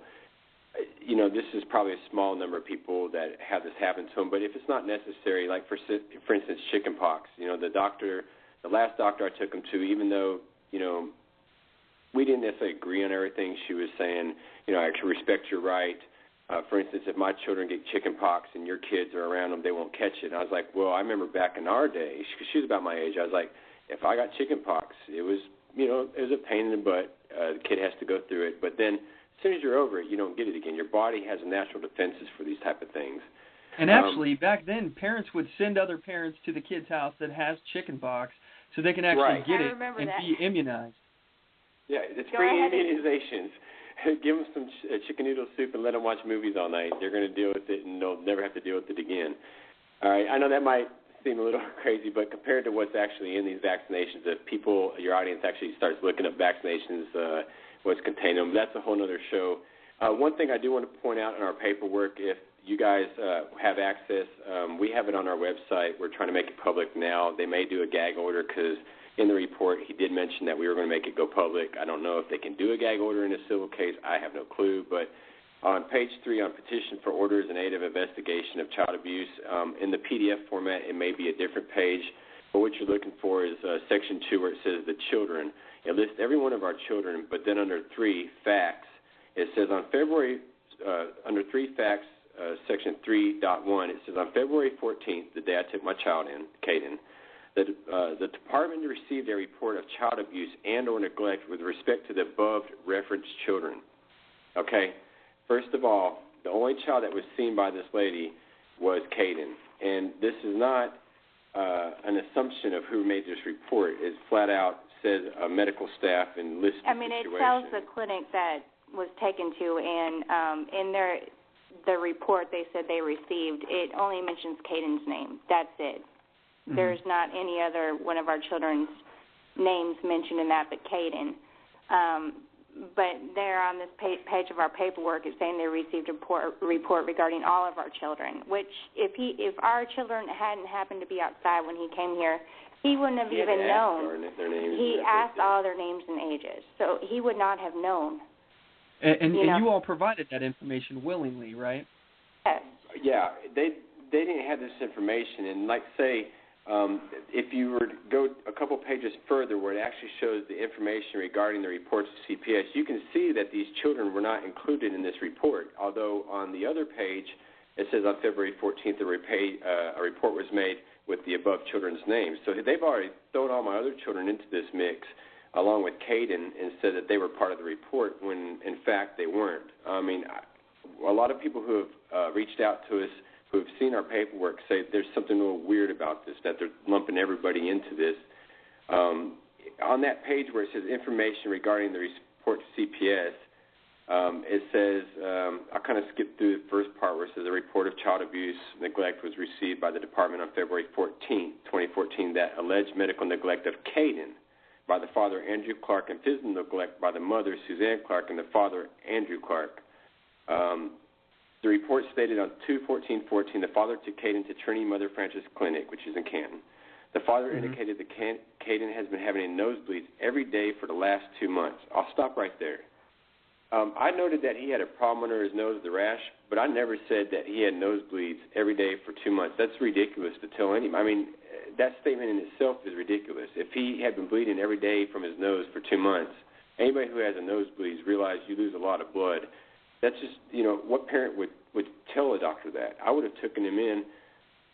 You know, this is probably a small number of people that have this happen to them. But if it's not necessary, like for instance, chicken pox, the last doctor I took him to, even though, we didn't necessarily agree on everything, she was saying, I actually respect your right. For instance, if my children get chicken pox and your kids are around them, they won't catch it. And I was like, well, I remember back in our day, because she was about my age, I was like, if I got chicken pox, it was, it was a pain in the butt. The kid has to go through it. But then as soon as you're over it, you don't get it again. Your body has natural defenses for these type of things. And actually, back then, parents would send other parents to the kid's house that has chicken pox so they can actually get it and be immunized. Yeah, it's free immunizations. Give them some chicken noodle soup and let them watch movies all night. They're going to deal with it, and they'll never have to deal with it again. All right, I know that might seem a little crazy, but compared to what's actually in these vaccinations, if people, your audience actually starts looking up vaccinations, what's contained in them, that's a whole other show. One thing I do want to point out in our paperwork, if you guys have access, we have it on our website. We're trying to make it public now. They may do a gag order because in the report he did mention that we were going to make it go public. I don't know if they can do a gag order in a civil case. I have no clue, but on page 3 on petition for orders in aid of investigation of child abuse, in the PDF format, it may be a different page, but what you're looking for is section 2 where it says the children. It lists every one of our children, but then under 3, facts, it says on February, under 3 facts, Section 3.1. It says, on February 14th, the day I took my child in, Caden, the department received a report of child abuse and or neglect with respect to the above referenced children. Okay? First of all, the only child that was seen by this lady was Caden. And this is not an assumption of who made this report. It flat out says medical staff and lists the situation. It tells the clinic that was taken to, and in the report they said they received, it only mentions Caden's name. That's it. Mm-hmm. There's not any other one of our children's names mentioned in that but Caden. But there on this page of our paperwork, it's saying they received a report regarding all of our children, which if our children hadn't happened to be outside when he came here, he wouldn't have even known. He asked all their names and ages, so he would not have known. And you all provided that information willingly, right? Yes. Yeah, they didn't have this information, and like say, if you were to go a couple pages further where it actually shows the information regarding the reports to CPS, you can see that these children were not included in this report, although on the other page it says on February 14th a report was made with the above children's names. So they've already thrown all my other children into this mix along with Caden and said that they were part of the report when in fact they weren't. I mean, a lot of people who have reached out to us who have seen our paperwork say there's something a little weird about this, that they're lumping everybody into this. On that page where it says information regarding the report to CPS, it says, I'll kind of skip through the first part where it says a report of child abuse neglect was received by the department on February 14, 2014, that alleged medical neglect of Caden by the father, Andrew Clark, and physical neglect by the mother, Suzanne Clark, and the father, Andrew Clark. The report stated on 2/14/14, the father took Caden to Trinity Mother Francis Clinic, which is in Canton. The father indicated that Caden has been having nosebleeds every day for the last 2 months. I'll stop right there. I noted that he had a problem under his nose, the rash, but I never said that he had nosebleeds every day for 2 months. That's ridiculous to tell anybody. I mean, that statement in itself is ridiculous. If he had been bleeding every day from his nose for 2 months, anybody who has a nosebleed realize you lose a lot of blood. That's just, what parent would tell a doctor that? I would have taken him in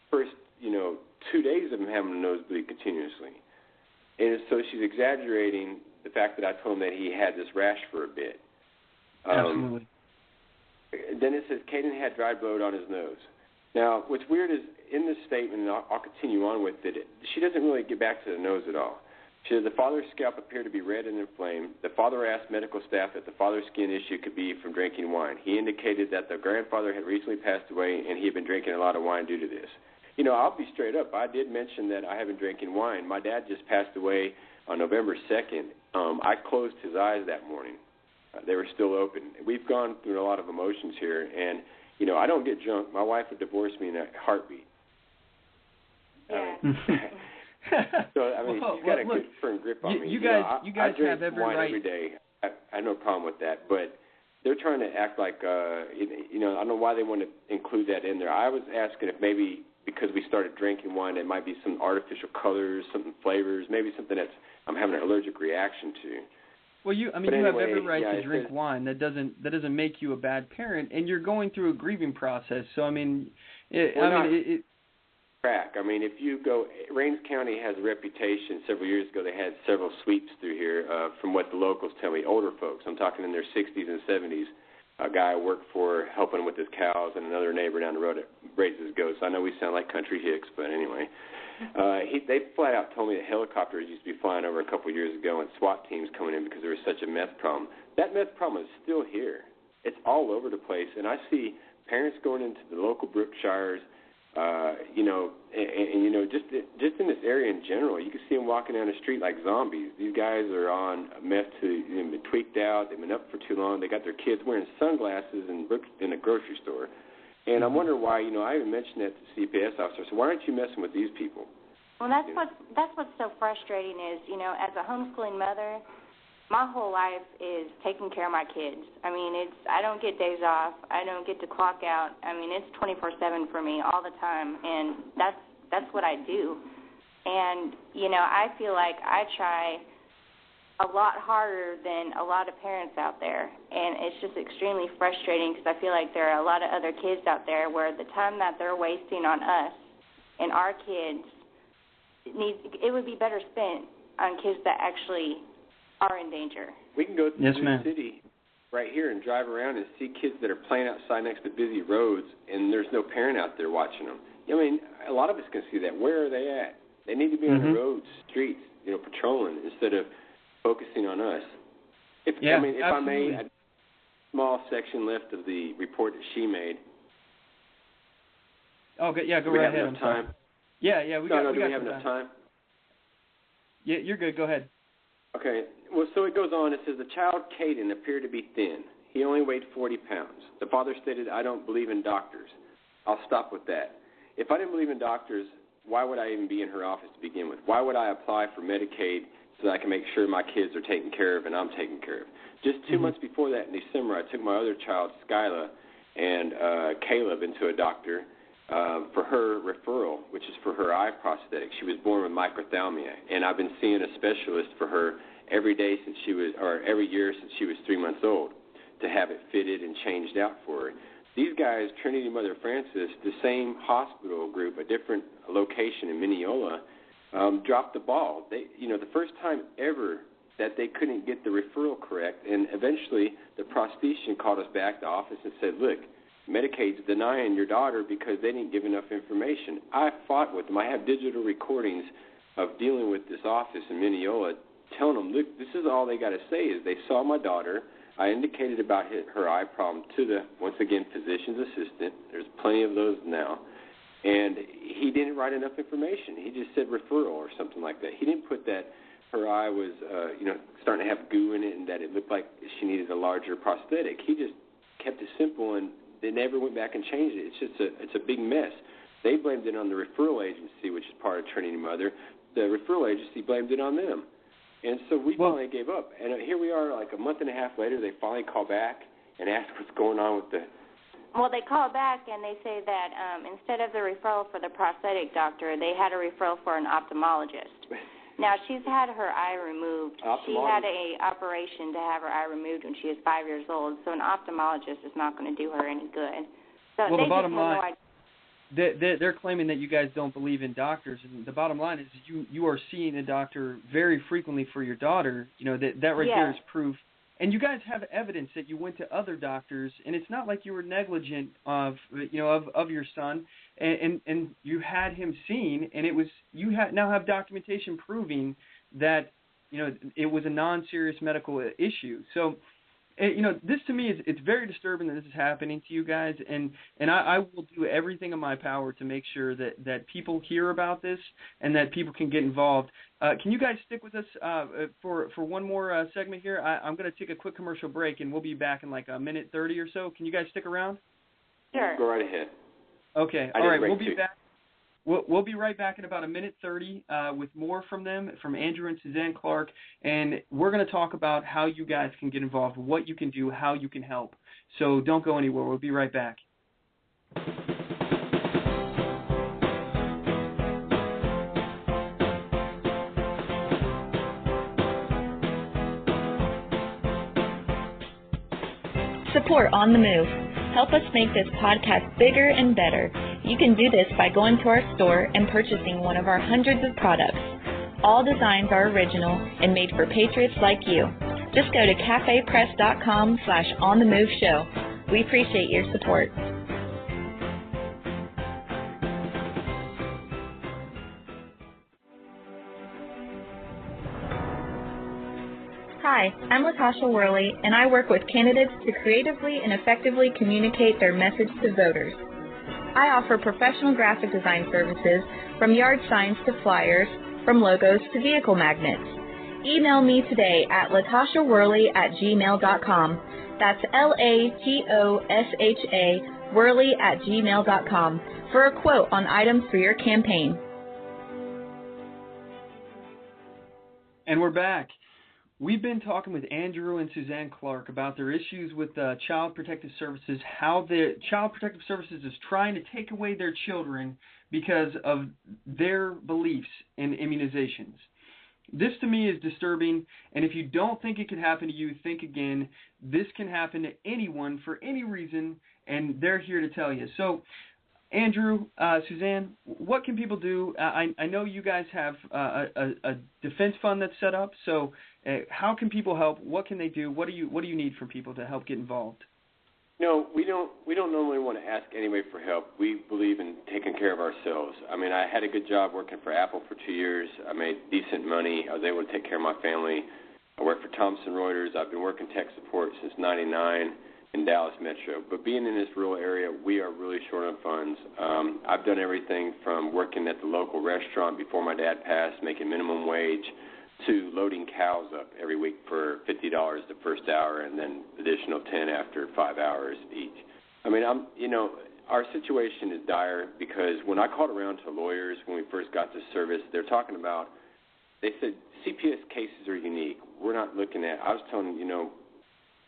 first, 2 days of him having a nosebleed continuously. And so she's exaggerating the fact that I told him that he had this rash for a bit. Absolutely. Then it says Caden had dry blood on his nose. Now, what's weird is in this statement, and I'll continue on with it, she doesn't really get back to the nose at all. She said the father's scalp appeared to be red and inflamed. The father asked medical staff if the father's skin issue could be from drinking wine. He indicated that the grandfather had recently passed away and he had been drinking a lot of wine due to this. I'll be straight up. I did mention that I have been drinking wine. My dad just passed away on November 2nd. I closed his eyes that morning. They were still open. We've gone through a lot of emotions here, and, I don't get drunk. My wife would divorce me in a heartbeat. Yeah. So, she's got a good firm grip on me. You guys I drink have every wine right. every day. I have no problem with that, but they're trying to act like, I don't know why they want to include that in there. I was asking if maybe because we started drinking wine, it might be some artificial colors, something flavors, maybe something that's I'm having an allergic reaction to. Well, you have every right to drink wine. That doesn't make you a bad parent, and you're going through a grieving process. So crack. If you go, Rains County has a reputation. Several years ago, they had several sweeps through here. From what the locals tell me, older folks. I'm talking in their 60s and 70s. A guy I work for helping with his cows, and another neighbor down the road that raises goats. I know we sound like country hicks, but anyway. They flat out told me that helicopters used to be flying over a couple of years ago and SWAT teams coming in because there was such a meth problem. That meth problem is still here. It's all over the place, and I see parents going into the local Brookshires, just in this area in general. You can see them walking down the street like zombies. These guys are on meth they've been tweaked out. They've been up for too long. They got their kids wearing sunglasses in a grocery store. And I wonder why, I even mentioned that to the CPS officer. So why aren't you messing with these people? Well, that's what's so frustrating is, as a homeschooling mother, my whole life is taking care of my kids. I don't get days off. I don't get to clock out. It's 24/7 for me all the time, and that's what I do. And, I feel like I try a lot harder than a lot of parents out there, and it's just extremely frustrating because I feel like there are a lot of other kids out there where the time that they're wasting on us and our kids, it would be better spent on kids that actually are in danger. We can go to yes, the city right here and drive around and see kids that are playing outside next to busy roads, and there's no parent out there watching them. I mean, a lot of us can see that. Where are they at? They need to be on the roads, streets, patrolling instead of focusing on us. If I may, a small section left of the report that she made. Oh, good. Yeah, go right ahead. Do we have enough time? Yeah, we got do we have enough time? Yeah, you're good. Go ahead. Okay. Well, so it goes on. It says, the child, Caden, appeared to be thin. He only weighed 40 pounds. The father stated, I don't believe in doctors. I'll stop with that. If I didn't believe in doctors, why would I even be in her office to begin with? Why would I apply for Medicaid so that I can make sure my kids are taken care of and I'm taken care of? Just 2 months before that, in December, I took my other child, Skyla, and Caleb into a doctor for her referral, which is for her eye prosthetic. She was born with microphthalmia, and I've been seeing a specialist for her every year since she was 3 months old to have it fitted and changed out for her. These guys, Trinity Mother Francis, the same hospital group, a different location in Mineola, dropped the ball. They, the first time ever that they couldn't get the referral correct, and eventually the prosthetician called us back to the office and said, look, Medicaid's denying your daughter because they didn't give enough information. I fought with them. I have digital recordings of dealing with this office in Mineola, telling them, look, this is all they got to say is they saw my daughter. I indicated about her eye problem to the, once again, physician's assistant. There's plenty of those now. And he didn't write enough information. He just said referral or something like that. He didn't put that her eye was, starting to have goo in it and that it looked like she needed a larger prosthetic. He just kept it simple, and they never went back and changed it. It's a big mess. They blamed it on the referral agency, which is part of Trinity Mother. The referral agency blamed it on them. And so we finally gave up. And here we are, like a month and a half later, they finally call back and ask what's going on with the... Well, they call back and they say that instead of the referral for the prosthetic doctor, they had a referral for an ophthalmologist. Now, she's had her eye removed. She had an operation to have her eye removed when she was 5 years old, so an ophthalmologist is not going to do her any good. So well, they the bottom just line, they're claiming that you guys don't believe in doctors, and the bottom line is you are seeing a doctor very frequently for your daughter. That right there is proof. And you guys have evidence that you went to other doctors, and it's not like you were negligent of your son, and you had him seen, and it was now have documentation proving that it was a non-serious medical issue. So, this to me it's very disturbing that this is happening to you guys, and I will do everything in my power to make sure that people hear about this and that people can get involved. Can you guys stick with us for one more segment here? I'm going to take a quick commercial break, and we'll be back in like a minute 30 or so. Can you guys stick around? Sure. Go right ahead. Okay. All right. We'll be back. We'll be right back in about a minute 30 with more from them, from Andrew and Suzanne Clark, and we're going to talk about how you guys can get involved, what you can do, how you can help. So don't go anywhere. We'll be right back. Support On the Move. Help us make this podcast bigger and better. You can do this by going to our store and purchasing one of our hundreds of products. All designs are original and made for patriots like you. Just go to cafepress.com/onthemoveshow. We appreciate your support. Hi, I'm Latasha Worley, and I work with candidates to creatively and effectively communicate their message to voters. I offer professional graphic design services, from yard signs to flyers, from logos to vehicle magnets. Email me today at latashaworley@gmail.com. That's LATOSHA Worley@gmail.com for a quote on items for your campaign. And we're back. We've been talking with Andrew and Suzanne Clark about their issues with Child Protective Services, how the Child Protective Services is trying to take away their children because of their beliefs in immunizations. This to me is disturbing, and if you don't think it can happen to you, think again. This can happen to anyone for any reason, and they're here to tell you. So, Andrew, Suzanne, what can people do? I know you guys have a defense fund that's set up, so how can people help? What can they do? What do you need from people to help get involved? No, we don't normally want to ask anybody for help. We believe in taking care of ourselves. I mean, I had a good job working for Apple for 2 years. I made decent money. I was able to take care of my family. I worked for Thomson Reuters. I've been working tech support since '99 in Dallas Metro. But being in this rural area, we are really short on funds. I've done everything from working at the local restaurant before my dad passed, making minimum wage, to loading cows up every week for $50 the first hour and then additional 10 after 5 hours each. I mean, our situation is dire because when I called around to lawyers when we first got this service, they said CPS cases are unique. We're not looking at, I was telling them,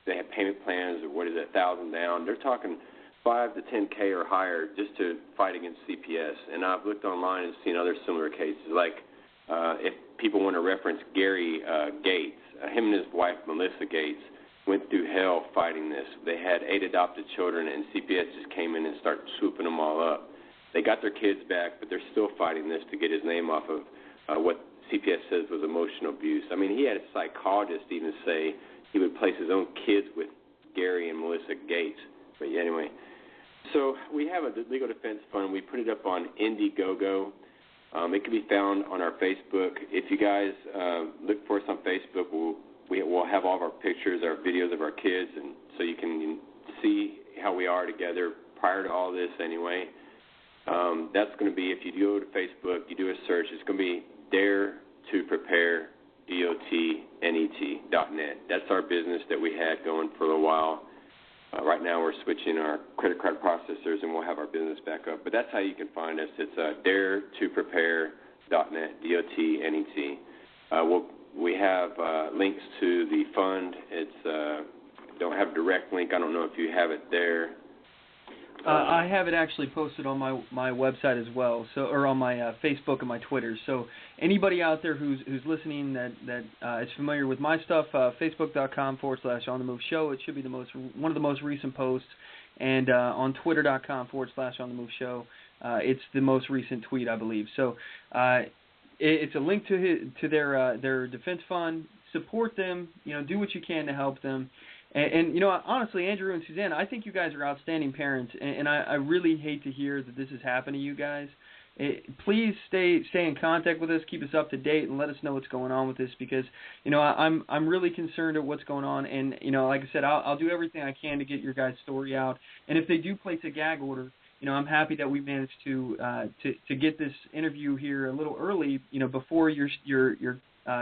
they have payment plans of 1,000 down. They're talking 5 to 10K or higher just to fight against CPS. And I've looked online and seen other similar cases, like if people want to reference Gary Gates, him and his wife, Melissa Gates, went through hell fighting this. They had 8 adopted children, and CPS just came in and started swooping them all up. They got their kids back, but they're still fighting this to get his name off of what CPS says was emotional abuse. I mean, he had a psychologist even say he would place his own kids with Gary and Melissa Gates. But yeah, anyway, so we have a legal defense fund. We put it up on Indiegogo. It can be found on our Facebook. If you guys look for us on Facebook, we'll have all of our pictures, our videos of our kids, and so you can see how we are together prior to all this anyway. That's going to be, if you go to Facebook, you do a search, it's going to be Dare to Prepare, DOTNET. That's our business that we had going for a little while. Right now we're switching our credit card processors, and we'll have our business back up. But that's how you can find us. It's Dare to Prepare, .net, DOTNET. We have links to the fund. It's don't have a direct link. I don't know if you have it there. I have it actually posted on my website as well, or on my Facebook and my Twitter. So anybody out there who's listening that is familiar with my stuff, Facebook.com/OnTheMoveShow. It should be one of the most recent posts, and on Twitter.com/OnTheMoveShow. It's the most recent tweet, I believe. So it's a link to their defense fund. Support them. Do what you can to help them. And honestly, Andrew and Suzanne, I think you guys are outstanding parents, and I really hate to hear that this has happened to you guys. Please stay in contact with us, keep us up to date, and let us know what's going on with this, because I'm really concerned at what's going on, and like I said, I'll do everything I can to get your guys' story out. And if they do place a gag order, I'm happy that we managed to get this interview here a little early, before your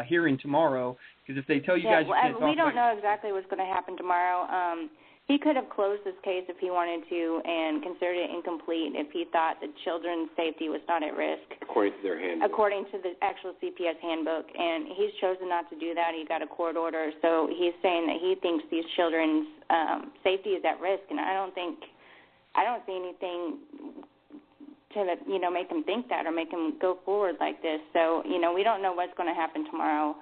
hearing tomorrow. Because if they tell you guys you can't talk, we don't know exactly what's going to happen tomorrow. He could have closed this case if he wanted to and considered it incomplete if he thought the children's safety was not at risk. According to their handbook. According to the actual CPS handbook. And he's chosen not to do that. He got a court order. So he's saying that he thinks these children's safety is at risk. And I don't see anything to make him think that or make him go forward like this. So, we don't know what's going to happen tomorrow.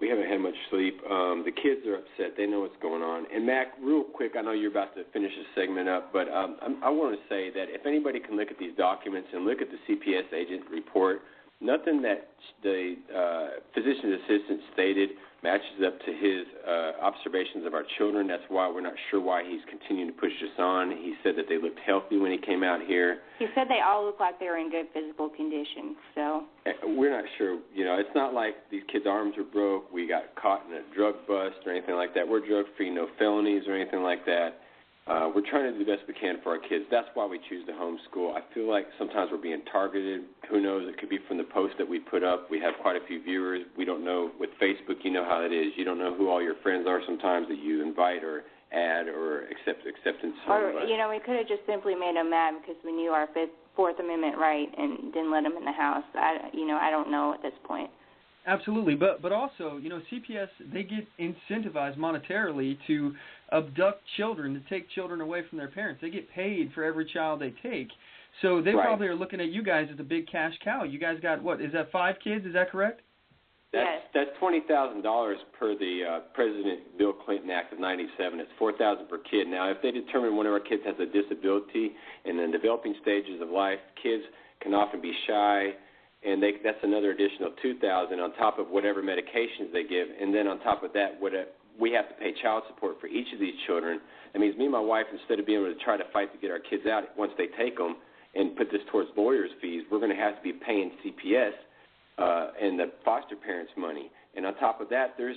We haven't had much sleep. The kids are upset. They know what's going on. And, Mack, real quick, I know you're about to finish this segment up, but I want to say that if anybody can look at these documents and look at the CPS agent report, nothing that the physician's assistant stated matches up to his observations of our children. That's why we're not sure why he's continuing to push this on. He said that they looked healthy when he came out here. He said they all look like they were in good physical condition. So we're not sure. It's not like these kids' arms are broke. We got caught in a drug bust or anything like that. We're drug-free, no felonies or anything like that. We're trying to do the best we can for our kids. That's why we choose to homeschool. I feel like sometimes we're being targeted. Who knows? It could be from the post that we put up. We have quite a few viewers. We don't know. With Facebook, you know how it is. You don't know who all your friends are sometimes that you invite or add or acceptance. Or, we could have just simply made them mad because we knew our Fourth Amendment right and didn't let them in the house. I don't know at this point. Absolutely, but also, CPS, they get incentivized monetarily to abduct children, to take children away from their parents. They get paid for every child they take. So they probably are looking at you guys as a big cash cow. You guys got, is that 5 kids? Is that correct? That's $20,000 per the President Bill Clinton Act of '97. It's $4,000 per kid. Now, if they determine one of our kids has a disability in the developing stages of life, kids can often be shy, and that's another additional $2,000 on top of whatever medications they give. And then on top of that, we have to pay child support for each of these children. That means me and my wife, instead of being able to try to fight to get our kids out once they take them and put this towards lawyers' fees, we're going to have to be paying CPS and the foster parents' money. And on top of that, there's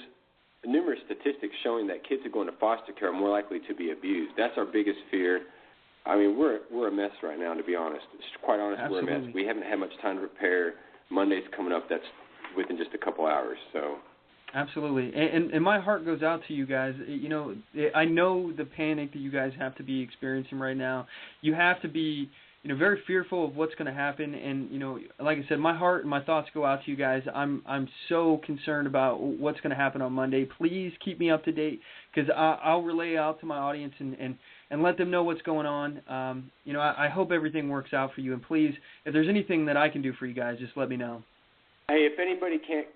numerous statistics showing that kids who go into foster care are more likely to be abused. That's our biggest fear. I mean, we're a mess right now, to be honest. Quite honest, Absolutely. We're a mess. We haven't had much time to prepare. Monday's coming up. That's within just a couple hours. So. Absolutely, and my heart goes out to you guys. You know, I know the panic that you guys have to be experiencing right now. You have to be, you know, very fearful of what's going to happen. And, you know, like I said, my heart and my thoughts go out to you guys. I'm so concerned about what's going to happen on Monday. Please keep me up to date, because I'll relay out to my audience and let them know what's going on. You know, I hope everything works out for you. And please, if there's anything that I can do for you guys, just let me know. Hey, if anybody can't,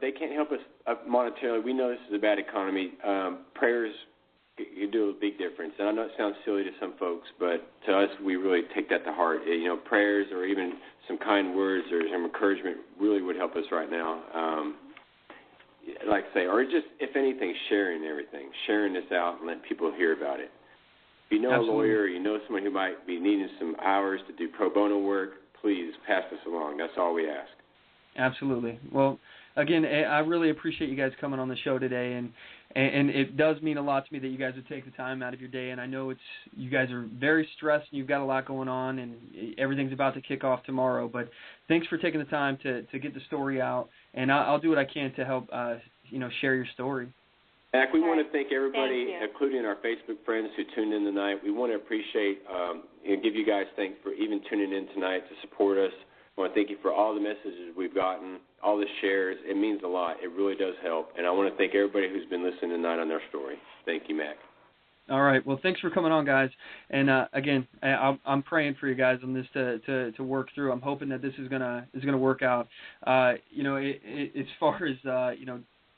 they can't help us monetarily, we know this is a bad economy. Prayers you do a big difference. And I know it sounds silly to some folks, but to us, we really take that to heart. You know, prayers or even some kind words or some encouragement really would help us right now. Like I say, or just, if anything, sharing this out and let people hear about it. If you know Absolutely. A lawyer, or you know someone who might be needing some hours to do pro bono work, please pass this along. That's all we ask. Absolutely. Well, again, I really appreciate you guys coming on the show today, and it does mean a lot to me that you guys would take the time out of your day. And I know you guys are very stressed and you've got a lot going on, and everything's about to kick off tomorrow. But thanks for taking the time to get the story out, and I'll do what I can to help share your story. Mack, we want to thank everybody, including our Facebook friends who tuned in tonight. We want to appreciate and give you guys thanks for even tuning in tonight to support us. I want to thank you for all the messages we've gotten, all the shares. It means a lot. It really does help. And I want to thank everybody who's been listening tonight on their story. Thank you, Mack. All right. Well, thanks for coming on, guys. And again, I'm praying for you guys on this to work through. I'm hoping that this is gonna work out. As far as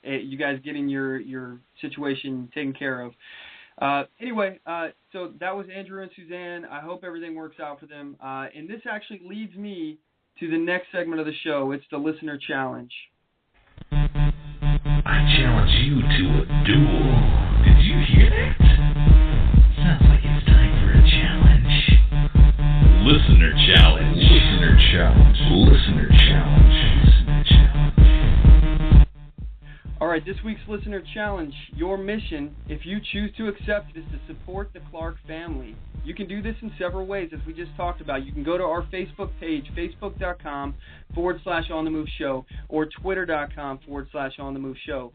you guys getting your situation taken care of. Anyway, so that was Andrew and Suzanne. I hope everything works out for them. And this actually leads me to the next segment of the show. It's the Listener Challenge. I challenge you to a duel. Did you hear that? Sounds like it's time for a challenge. Listener Challenge. Listener Challenge. Listener Challenge. Listener Challenge. All right, this week's Listener Challenge. Your mission, if you choose to accept it, is to support the Clark family. You can do this in several ways, as we just talked about. You can go to our Facebook page, facebook.com/OnTheMoveShow, or twitter.com/OnTheMoveShow,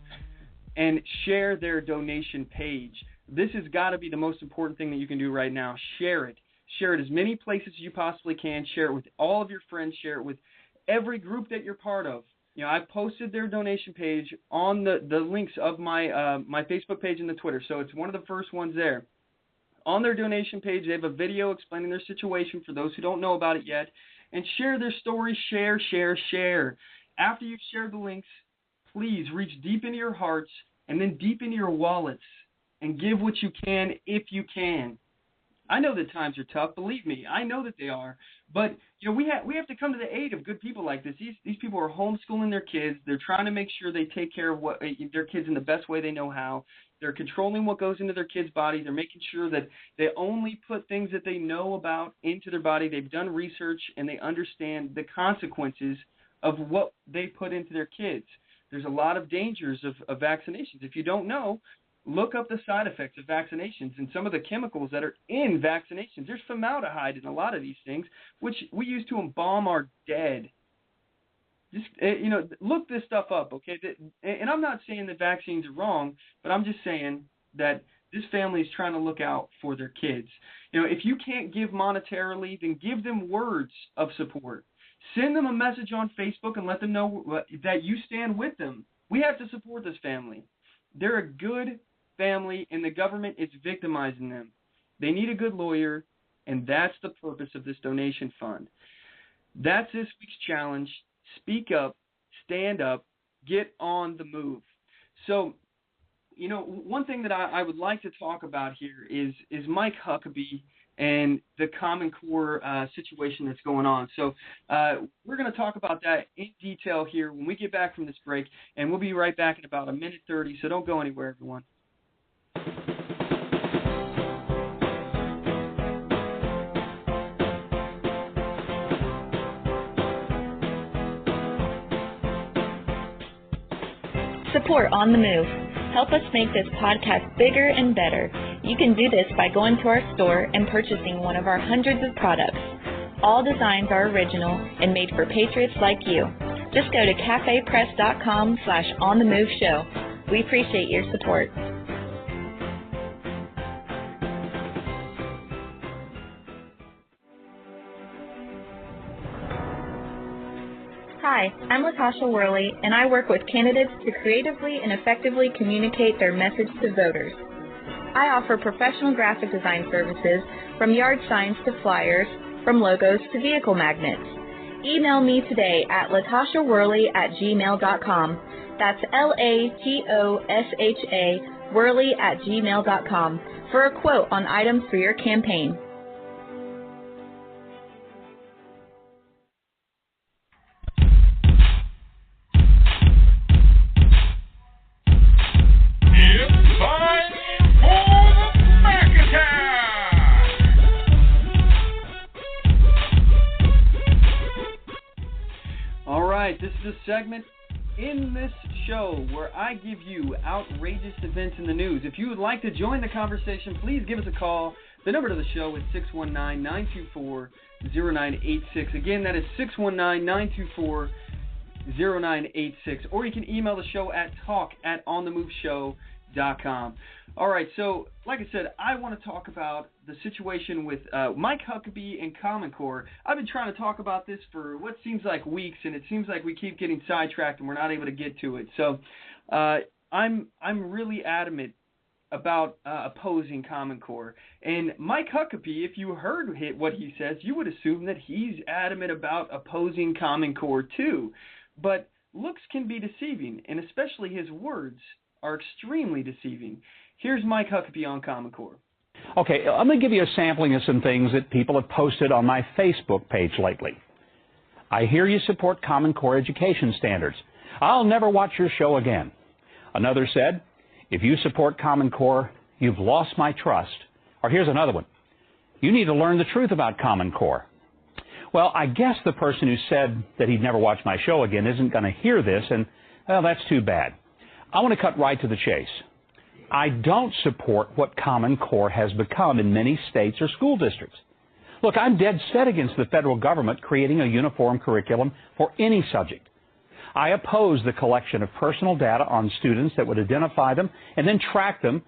and share their donation page. This has got to be the most important thing that you can do right now. Share it. Share it as many places as you possibly can. Share it with all of your friends. Share it with every group that you're part of. You know, I posted their donation page on the links of my my Facebook page and the Twitter, so it's one of the first ones there. On their donation page, they have a video explaining their situation for those who don't know about it yet. And share their story. Share, share, share. After you've shared the links, please reach deep into your hearts and then deep into your wallets and give what you can if you can. I know that times are tough. Believe me, I know that they are. But you know, we have to come to the aid of good people like this. These people are homeschooling their kids. They're trying to make sure they take care of their kids in the best way they know how. They're controlling what goes into their kids' body. They're making sure that they only put things that they know about into their body. They've done research, and they understand the consequences of what they put into their kids. There's a lot of dangers of vaccinations. If you don't know, look up the side effects of vaccinations and some of the chemicals that are in vaccinations. There's formaldehyde in a lot of these things, which we use to embalm our dead. Just, look this stuff up, okay? And I'm not saying that vaccines are wrong, but I'm just saying that this family is trying to look out for their kids. You know, if you can't give monetarily, then give them words of support. Send them a message on Facebook and let them know that you stand with them. We have to support this family. They're a good family, and the government is victimizing them. They need a good lawyer, and that's the purpose of this donation fund. That's this week's challenge. Speak up, stand up, get on the move. So, you know, one thing that I would like to talk about here is Mike Huckabee and the Common Core situation that's going on. So we're going to talk about that in detail here when we get back from this break, and we'll be right back in about a minute 30, so don't go anywhere, everyone. Support On the Move. Help us make this podcast bigger and better. You can do this by going to our store and purchasing one of our hundreds of products. All designs are original and made for patriots like you. Just go to cafepress.com/onthemoveshow. We appreciate your support. Hi, I'm Latasha Worley, and I work with candidates to creatively and effectively communicate their message to voters. I offer professional graphic design services from yard signs to flyers, from logos to vehicle magnets. Email me today at latashaworley@gmail.com. That's LATOSHA Worley@gmail.com for a quote on items for your campaign. This is a segment in this show where I give you outrageous events in the news. If you would like to join the conversation, please give us a call. The number to the show is 619-924-0986. Again, that is 619-924-0986. Or you can email the show at talk@onthemoveshow.com. All right, so like I said, I want to talk about the situation with Mike Huckabee and Common Core. I've been trying to talk about this for what seems like weeks, and it seems like we keep getting sidetracked and we're not able to get to it. So I'm really adamant about opposing Common Core. And Mike Huckabee, if you heard what he says, you would assume that he's adamant about opposing Common Core too. But looks can be deceiving, and especially his words are extremely deceiving. Here's Mike Huckabee on Common Core. Okay, I'm going to give you a sampling of some things that people have posted on my Facebook page lately. I hear you support Common Core education standards. I'll never watch your show again. Another said, if you support Common Core, you've lost my trust. Or here's another one. You need to learn the truth about Common Core. Well, I guess the person who said that he'd never watch my show again isn't going to hear this, and, well, that's too bad. I want to cut right to the chase. I don't support what Common Core has become in many states or school districts. Look, I'm dead set against the federal government creating a uniform curriculum for any subject. I oppose the collection of personal data on students that would identify them and then track them,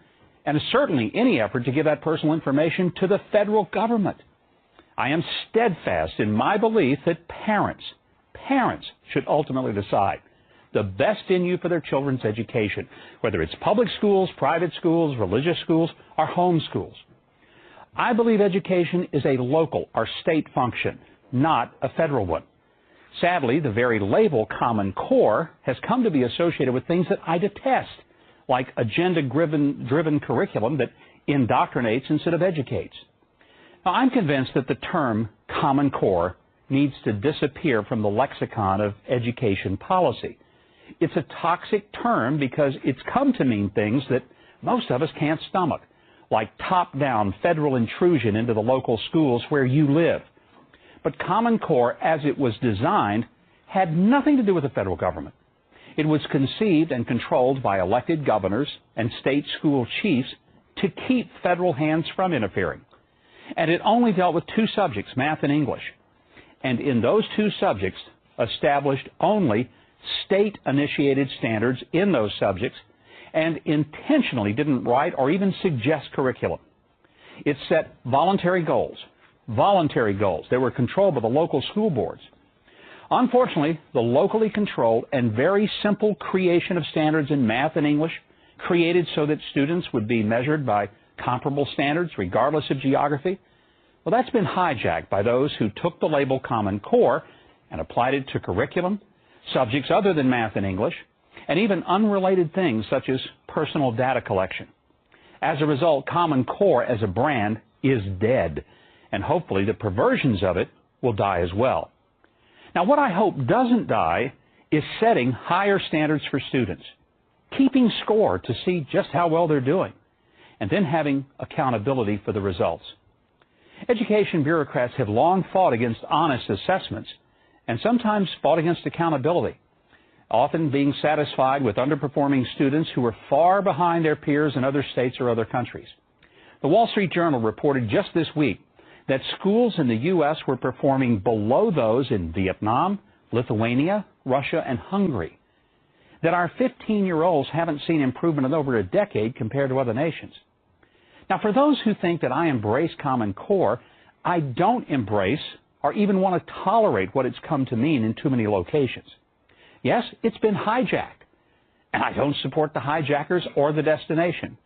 and certainly any effort to give that personal information to the federal government. I am steadfast in my belief that parents should ultimately decide the best venue for their children's education, whether it's public schools, private schools, religious schools, or home schools. I believe education is a local or state function, not a federal one. Sadly, the very label Common Core has come to be associated with things that I detest, like agenda-driven curriculum that indoctrinates instead of educates. Now, I'm convinced that the term Common Core needs to disappear from the lexicon of education policy. It's a toxic term because it's come to mean things that most of us can't stomach, like top-down federal intrusion into the local schools where you live. But Common Core, as it was designed, had nothing to do with the federal government. It was conceived and controlled by elected governors and state school chiefs to keep federal hands from interfering. And it only dealt with two subjects, math and English. And in those two subjects, established only state-initiated standards in those subjects and intentionally didn't write or even suggest curriculum. It set voluntary goals. They were controlled by the local school boards. Unfortunately, the locally controlled and very simple creation of standards in math and English, created so that students would be measured by comparable standards regardless of geography, well, that's been hijacked by those who took the label Common Core and applied it to curriculum, subjects other than math and English, and even unrelated things such as personal data collection. As a result, Common Core as a brand is dead, and hopefully the perversions of it will die as well. Now, what I hope doesn't die is setting higher standards for students, keeping score to see just how well they're doing, and then having accountability for the results. Education bureaucrats have long fought against honest assessments and sometimes fought against accountability, often being satisfied with underperforming students who are far behind their peers in other states or other countries. The Wall Street Journal reported just this week that schools in the U.S. were performing below those in Vietnam, Lithuania, Russia, and Hungary, that our 15-year-olds haven't seen improvement in over a decade compared to other nations. Now, for those who think that I embrace Common Core, I don't embrace or even want to tolerate what it's come to mean in too many locations. Yes, it's been hijacked, and I don't support the hijackers or the destination,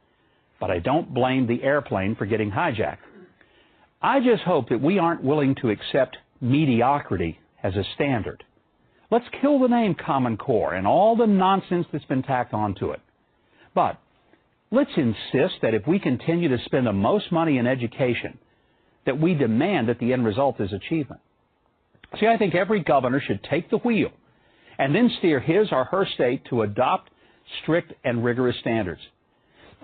but I don't blame the airplane for getting hijacked. I just hope that we aren't willing to accept mediocrity as a standard. Let's kill the name Common Core and all the nonsense that's been tacked onto it. But let's insist that if we continue to spend the most money in education, that we demand that the end result is achievement. See, I think every governor should take the wheel and then steer his or her state to adopt strict and rigorous standards.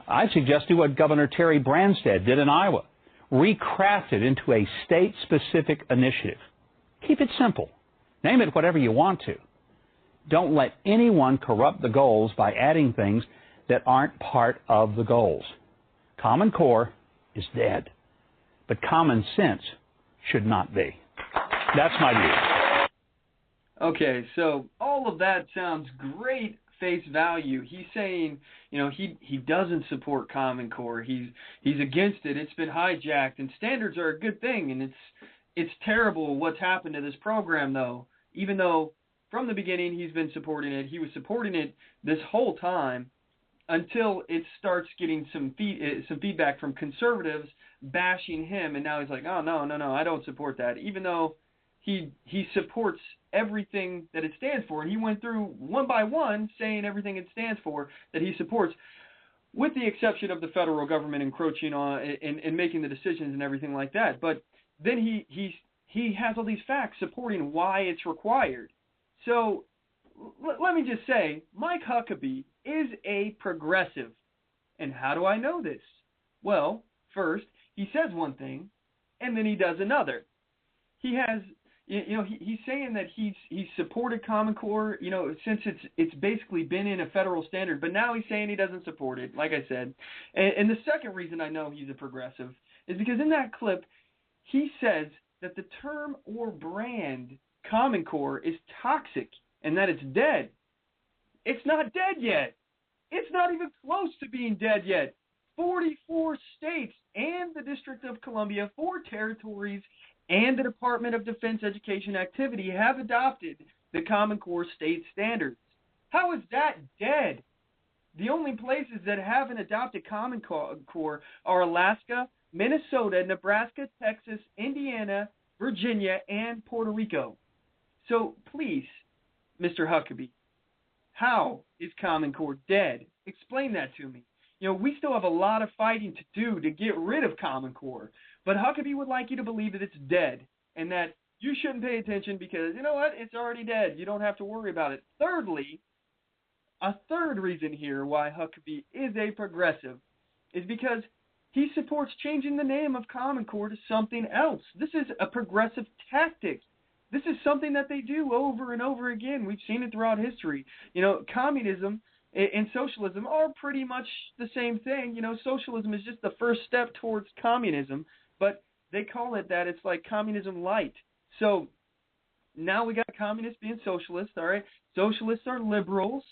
I suggest do what Governor Terry Branstad did in Iowa, recraft it into a state-specific initiative. Keep it simple. Name it whatever you want to. Don't let anyone corrupt the goals by adding things that aren't part of the goals. Common Core is dead, but common sense should not be. That's my view. Okay, so all of that sounds great face value. He's saying, you know, he doesn't support Common Core. He's against it. It's been hijacked, and standards are a good thing, and it's terrible what's happened to this program, though. Even though from the beginning he's been supporting it, he was supporting it this whole time until it starts getting some feedback from conservatives bashing him, and now he's like, oh, no, I don't support that, even though he supports everything that it stands for. He went through one by one saying everything it stands for that he supports, with the exception of the federal government encroaching on and making the decisions and everything like that. But then he has all these facts supporting why it's required. So let me just say, Mike Huckabee is a progressive. And how do I know this? Well, first, he says one thing, and then he does another. He has, he's saying that he's supported Common Core, since it's basically been in a federal standard, but now he's saying he doesn't support it, like I said. And the second reason I know he's a progressive is because in that clip, he says that the term or brand Common Core is toxic and that it's dead. It's not dead yet. It's not even close to being dead yet. 44 states and the District of Columbia, 4 territories, and the Department of Defense Education Activity have adopted the Common Core state standards. How is that dead? The only places that haven't adopted Common Core are Alaska, Minnesota, Nebraska, Texas, Indiana, Virginia, and Puerto Rico. So please, Mr. Huckabee, how is Common Core dead? Explain that to me. We still have a lot of fighting to do to get rid of Common Core, but Huckabee would like you to believe that it's dead and that you shouldn't pay attention because, you know what, it's already dead. You don't have to worry about it. Thirdly, a third reason here why Huckabee is a progressive is because he supports changing the name of Common Core to something else. This is a progressive tactic. This is something that they do over and over again. We've seen it throughout history. Communism and socialism are pretty much the same thing. Socialism is just the first step towards communism, but they call it that. It's like communism light. So now we got communists being socialists, all right? Socialists are liberals.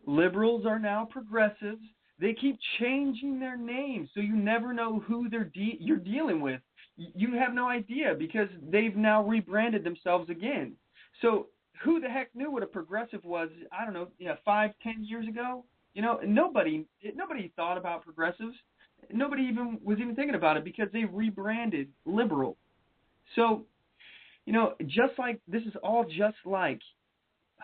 Liberals are now progressives. They keep changing their names, so you never know who you're dealing with. You have no idea because they've now rebranded themselves again. So who the heck knew what a progressive was, 5-10 years ago? Nobody thought about progressives. Nobody even was thinking about it because they rebranded liberal. So, just like this is all just like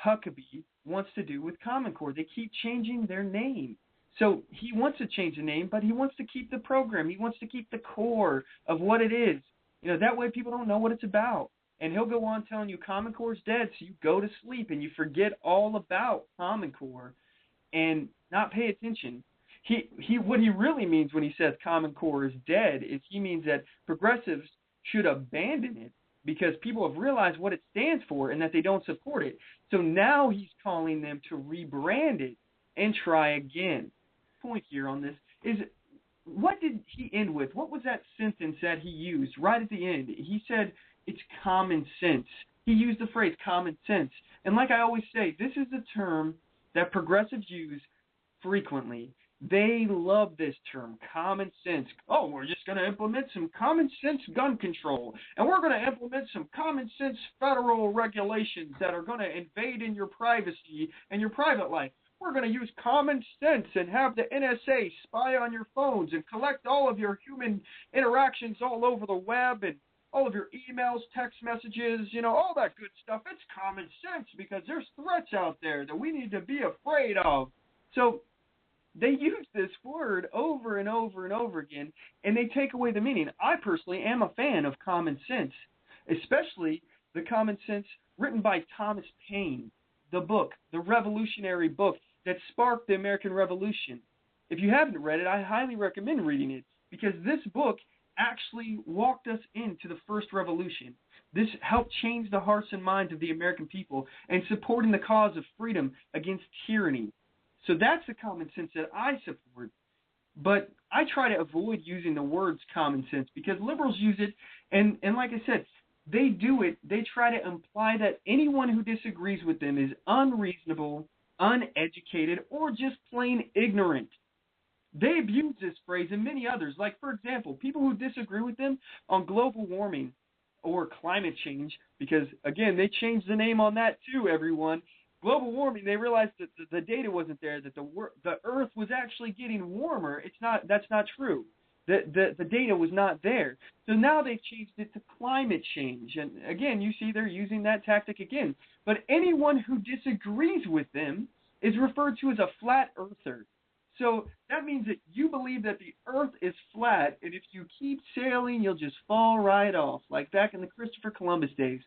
Huckabee wants to do with Common Core. They keep changing their name. So he wants to change the name, but he wants to keep the program. He wants to keep the core of what it is. That way people don't know what it's about. And he'll go on telling you Common Core's dead, so you go to sleep and you forget all about Common Core and not pay attention. What he really means when he says Common Core is dead is he means that progressives should abandon it because people have realized what it stands for and that they don't support it. So now he's calling them to rebrand it and try again. Point here on this is, what did he end with? What was that sentence that he used right at the end? He said it's common sense. He used the phrase common sense. And like I always say, this is a term that progressives use frequently. They love this term, common sense. Oh, we're just going to implement some common sense gun control, and we're going to implement some common sense federal regulations that are going to invade in your privacy and your private life. We're going to use common sense and have the NSA spy on your phones and collect all of your human interactions all over the web and all of your emails, text messages, all that good stuff. It's common sense because there's threats out there that we need to be afraid of. So they use this word over and over and over again, and they take away the meaning. I personally am a fan of common sense, especially the common sense written by Thomas Paine, the book, the revolutionary book that sparked the American Revolution. If you haven't read it, I highly recommend reading it because this book actually walked us into the first revolution. This helped change the hearts and minds of the American people and supporting the cause of freedom against tyranny. So that's the common sense that I support. But I try to avoid using the words common sense because liberals use it, and like I said, they do it. They try to imply that anyone who disagrees with them is unreasonable, uneducated, or just plain ignorant. They abuse this phrase and many others. Like, for example, people who disagree with them on global warming or climate change, because, again, they changed the name on that too, everyone. Global warming, they realized that the data wasn't there, that the Earth was actually getting warmer. That's not true. The data was not there. So now they've changed it to climate change. And, again, you see they're using that tactic again. But anyone who disagrees with them is referred to as a flat earther. So that means that you believe that the Earth is flat, and if you keep sailing, you'll just fall right off, like back in the Christopher Columbus days.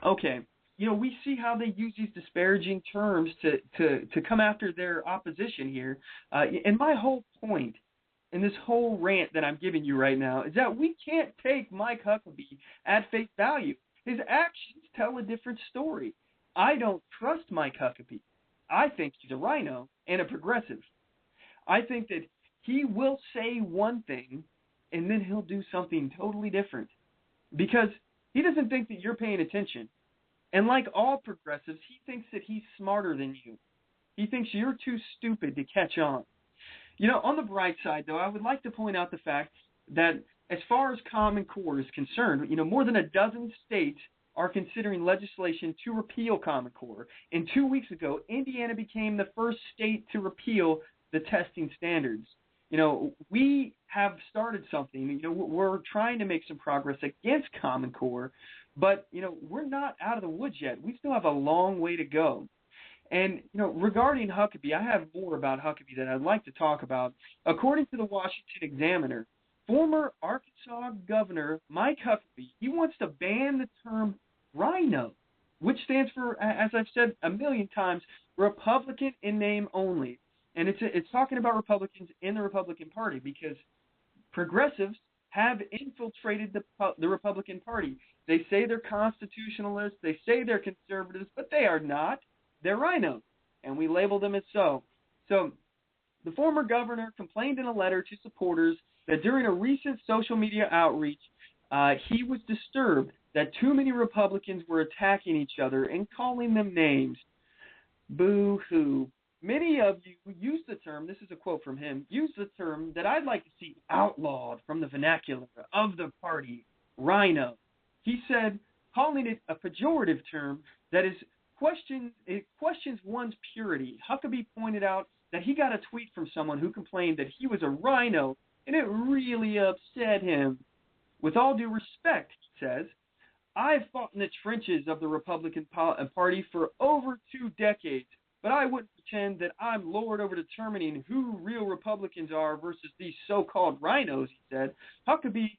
Okay, we see how they use these disparaging terms to come after their opposition here. And my whole point in this whole rant that I'm giving you right now is that we can't take Mike Huckabee at face value. His actions tell a different story. I don't trust Mike Huckabee. I think he's a rhino and a progressive. I think that he will say one thing and then he'll do something totally different because he doesn't think that you're paying attention. And like all progressives, he thinks that he's smarter than you. He thinks you're too stupid to catch on. On the bright side, though, I would like to point out the fact that as far as Common Core is concerned, more than a dozen states are considering legislation to repeal Common Core. And 2 weeks ago, Indiana became the first state to repeal the testing standards. We have started something. We're trying to make some progress against Common Core, but, we're not out of the woods yet. We still have a long way to go. And, regarding Huckabee, I have more about Huckabee that I'd like to talk about. According to the Washington Examiner, former Arkansas Governor Mike Huckabee, he wants to ban the term rhino, which stands for, as I've said a million times, Republican in name only. And it's talking about Republicans in the Republican Party because progressives have infiltrated the Republican Party. They say they're constitutionalists, they say they're conservatives, but they are not. They're rhinos, and we label them as so. So the former governor complained in a letter to supporters that during a recent social media outreach, he was disturbed that too many Republicans were attacking each other and calling them names. Boo-hoo. Many of you use the term, this is a quote from him, use the term that I'd like to see outlawed from the vernacular of the party, rhino. He said, calling it a pejorative term that is questions one's purity. Huckabee pointed out that he got a tweet from someone who complained that he was a rhino, and it really upset him. With all due respect, he says, I've fought in the trenches of the Republican Party for over 2 decades, but I wouldn't pretend that I'm lord over determining who real Republicans are versus these so-called rhinos, he said. Huckabee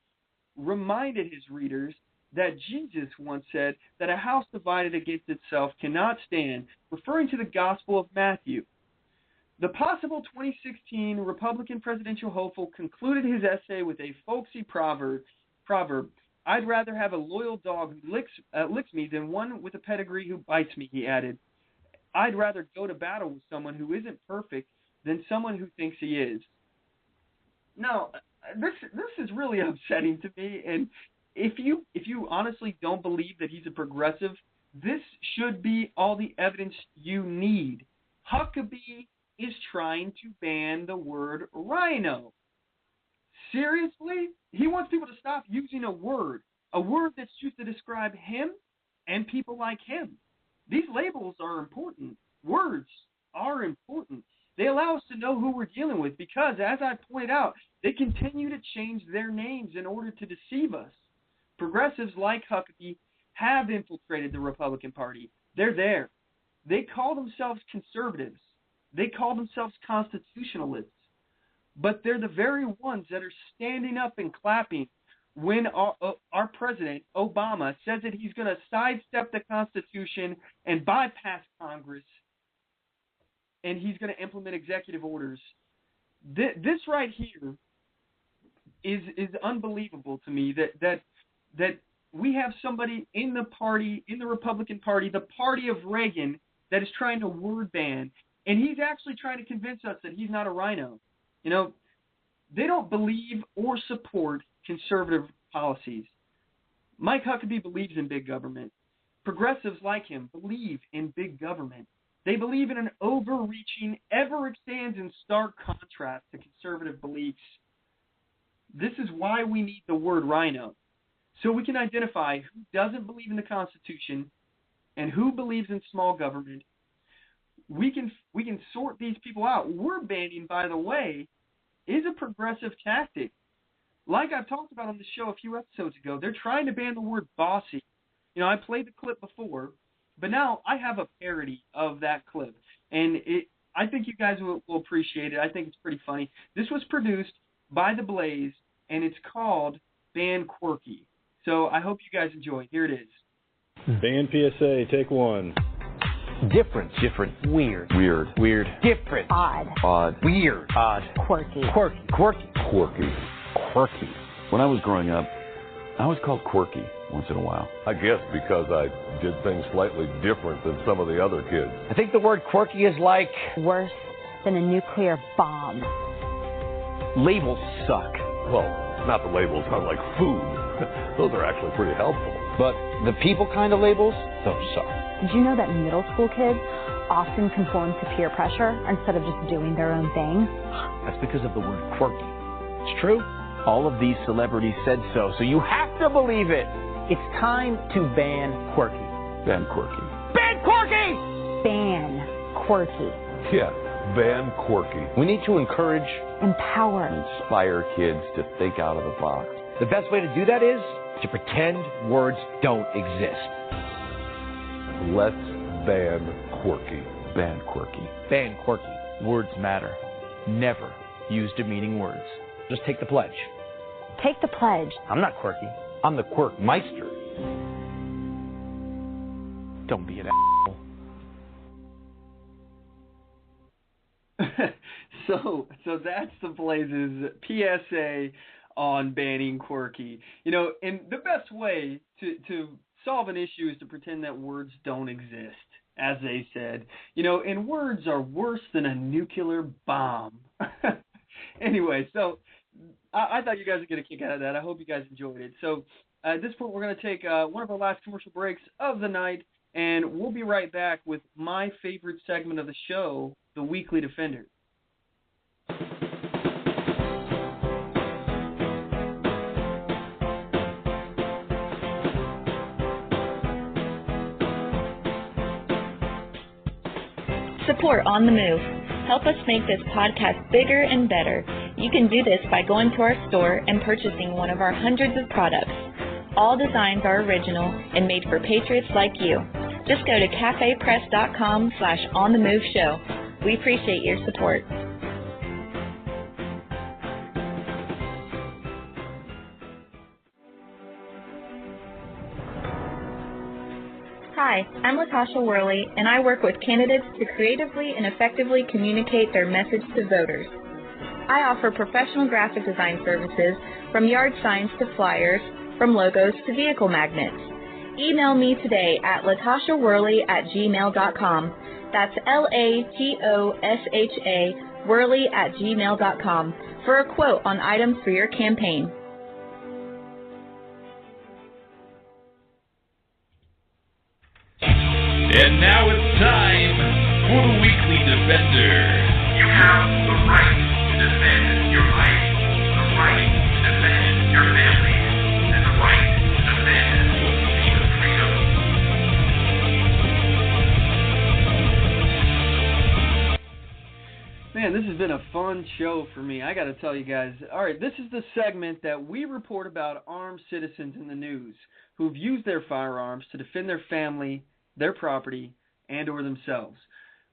reminded his readers that Jesus once said that a house divided against itself cannot stand, referring to the Gospel of Matthew. The possible 2016 Republican presidential hopeful concluded his essay with a folksy proverb, I'd rather have a loyal dog who licks me than one with a pedigree who bites me, he added. I'd rather go to battle with someone who isn't perfect than someone who thinks he is. Now, this is really upsetting to me, and if you honestly don't believe that he's a progressive, this should be all the evidence you need. Huckabee is trying to ban the word rhino. Seriously? He wants people to stop using a word that's used to describe him and people like him. These labels are important. Words are important. They allow us to know who we're dealing with because, as I pointed out, they continue to change their names in order to deceive us. Progressives like Huckabee have infiltrated the Republican Party. They're there. They call themselves conservatives. They call themselves constitutionalists. But they're the very ones that are standing up and clapping when our president, Obama, says that he's going to sidestep the Constitution and bypass Congress, and he's going to implement executive orders. This right here is unbelievable to me, that we have somebody in the party, in the Republican Party, the party of Reagan, that is trying to word ban, and he's actually trying to convince us that he's not a rhino. You know, they don't believe or support conservative policies. Mike Huckabee believes in big government. Progressives like him believe in big government. They believe in an overreaching, ever stands in stark contrast to conservative beliefs. This is why we need the word rhino, so we can identify who doesn't believe in the Constitution and who believes in small government. We can sort these people out. Word banning, by the way, is a progressive tactic. Like I've talked about on the show a few episodes ago, they're trying to ban the word bossy. You know, I played the clip before, but now I have a parody of that clip, and I think you guys will appreciate it. I think it's pretty funny. This was produced by The Blaze, and it's called Ban Quirky. So I hope you guys enjoy. Here it is. Ban PSA, take one. Different. Different. Weird. Weird. Weird. Different. Odd. Odd. Weird. Odd. Quirky. Quirky. Quirky. Quirky. Quirky. When I was growing up, I was called quirky once in a while. I guess because I did things slightly different than some of the other kids. I think the word quirky is like... worse than a nuclear bomb. Labels suck. Well, not the labels on like food. Those are actually pretty helpful. But the people kind of labels, those suck. Did you know that middle school kids often conform to peer pressure instead of just doing their own thing? That's because of the word quirky. It's true. All of these celebrities said so you have to believe it. It's time to ban quirky. Ban quirky. Ban quirky! Ban quirky. Yeah, ban quirky. We need to encourage, empower, inspire kids to think out of the box. The best way to do that is to pretend words don't exist. Let's ban quirky. Ban quirky. Ban quirky. Words matter. Never use demeaning words. Just take the pledge. Take the pledge. I'm not quirky. I'm the quirk meister. Don't be an asshole. So that's the Blaze's PSA on banning quirky. You know, and the best way to solve an issue is to pretend that words don't exist, as they said. You know, and words are worse than a nuclear bomb. Anyway, so I thought you guys would get a kick out of that. I hope you guys enjoyed it. So at this point, we're going to take one of our last commercial breaks of the night, and we'll be right back with my favorite segment of the show, The Weekly Defender. Support On the Move. Help us make this podcast bigger and better. You can do this by going to our store and purchasing one of our hundreds of products. All designs are original and made for patriots like you. Just go to cafepress.com/onthemoveshow. We appreciate your support. Hi, I'm Latasha Worley, and I work with candidates to creatively and effectively communicate their message to voters. I offer professional graphic design services, from yard signs to flyers, from logos to vehicle magnets. Email me today at latashaworley@gmail.com. That's LATOSHA Worley@gmail.com for a quote on items for your campaign. And now it's time for the Weekly Defender. You have the right to defend your life, the right to defend your family, and the right to defend your freedom. Man, this has been a fun show for me. I got to tell you guys. All right, this is the segment that we report about armed citizens in the news who've used their firearms to defend their family, their property, and or themselves.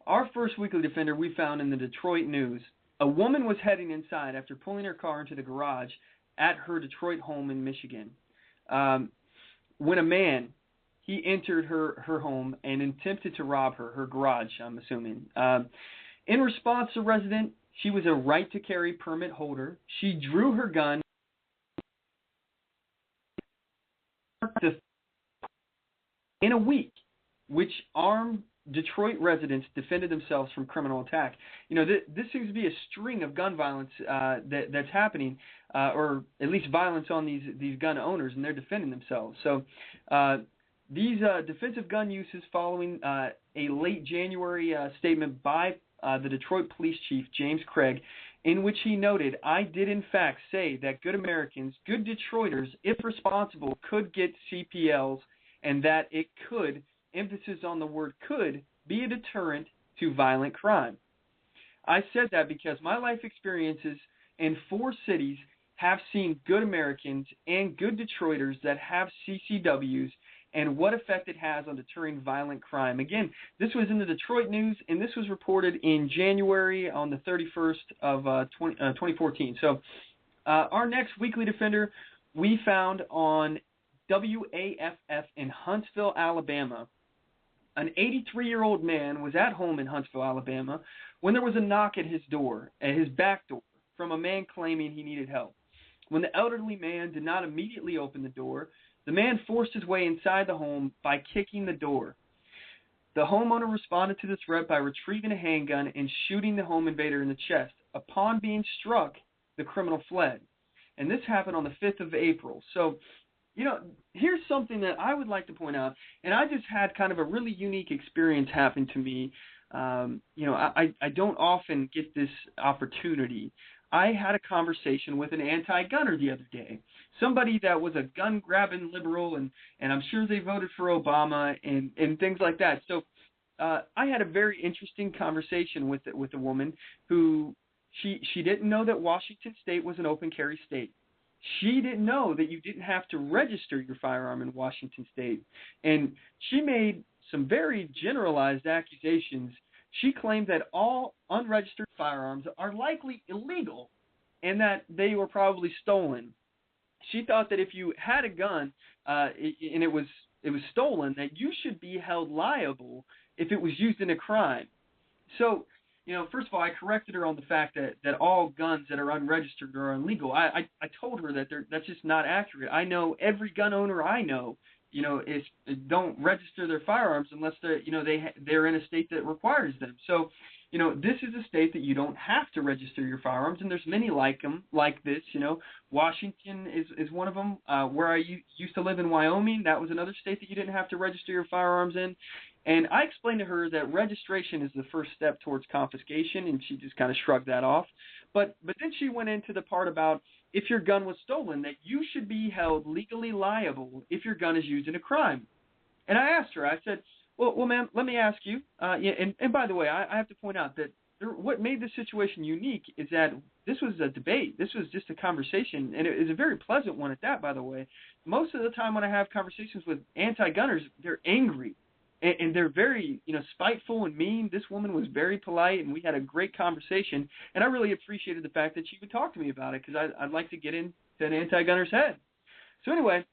Our first Weekly Defender we found in the Detroit News. A woman was heading inside after pulling her car into the garage at her Detroit home in Michigan. When a man, he entered her home and attempted to rob her garage, I'm assuming. In response, the resident, she was a right-to-carry permit holder. She drew her gun in a week, which armed Detroit residents defended themselves from criminal attack. You know, this seems to be a string of gun violence that's happening, or at least violence on these gun owners, and they're defending themselves. So these defensive gun uses following a late January statement by the Detroit Police Chief, James Craig, in which he noted, "I did in fact say that good Americans, good Detroiters, if responsible, could get CPLs, and that it could," emphasis on the word could, "be a deterrent to violent crime. I said that because my life experiences in 4 cities have seen good Americans and good Detroiters that have CCWs and what effect it has on deterring violent crime." Again, this was in the Detroit News, and this was reported in January on the 31st of 2014. So our next Weekly Defender we found on WAFF in Huntsville, Alabama. An 83-year-old man was at home in Huntsville, Alabama, when there was a knock at his door, at his back door, from a man claiming he needed help. When the elderly man did not immediately open the door, the man forced his way inside the home by kicking the door. The homeowner responded to the threat by retrieving a handgun and shooting the home invader in the chest. Upon being struck, the criminal fled. And this happened on the 5th of April. So, you know, here's something that I would like to point out, and I just had kind of a really unique experience happen to me. You know, I don't often get this opportunity. I had a conversation with an anti-gunner the other day, somebody that was a gun-grabbing liberal, and I'm sure they voted for Obama and things like that. So I had a very interesting conversation with a woman who she didn't know that Washington State was an open carry state. She didn't know that you didn't have to register your firearm in Washington State. And she made some very generalized accusations. She claimed that all unregistered firearms are likely illegal and that they were probably stolen. She thought that if you had a gun and it was stolen, that you should be held liable if it was used in a crime. So, you know, first of all, I corrected her on the fact that all guns that are unregistered are illegal. I told her that that's just not accurate. I know every gun owner I know, you know, don't register their firearms unless they're in a state that requires them. So, you know, this is a state that you don't have to register your firearms, and there's many like this. You know, Washington is one of them. Where I used to live in Wyoming, that was another state that you didn't have to register your firearms in. And I explained to her that registration is the first step towards confiscation, and she just kind of shrugged that off. But then she went into the part about if your gun was stolen, that you should be held legally liable if your gun is used in a crime. And I asked her, I said, well, ma'am, let me ask you, and by the way, I have to point out that what made this situation unique is that this was a debate. This was just a conversation, and it was a very pleasant one at that, by the way. Most of the time when I have conversations with anti-gunners, they're angry, and they're very, spiteful and mean. This woman was very polite, and we had a great conversation, and I really appreciated the fact that she would talk to me about it, because I'd like to get into an anti-gunner's head. So anyway,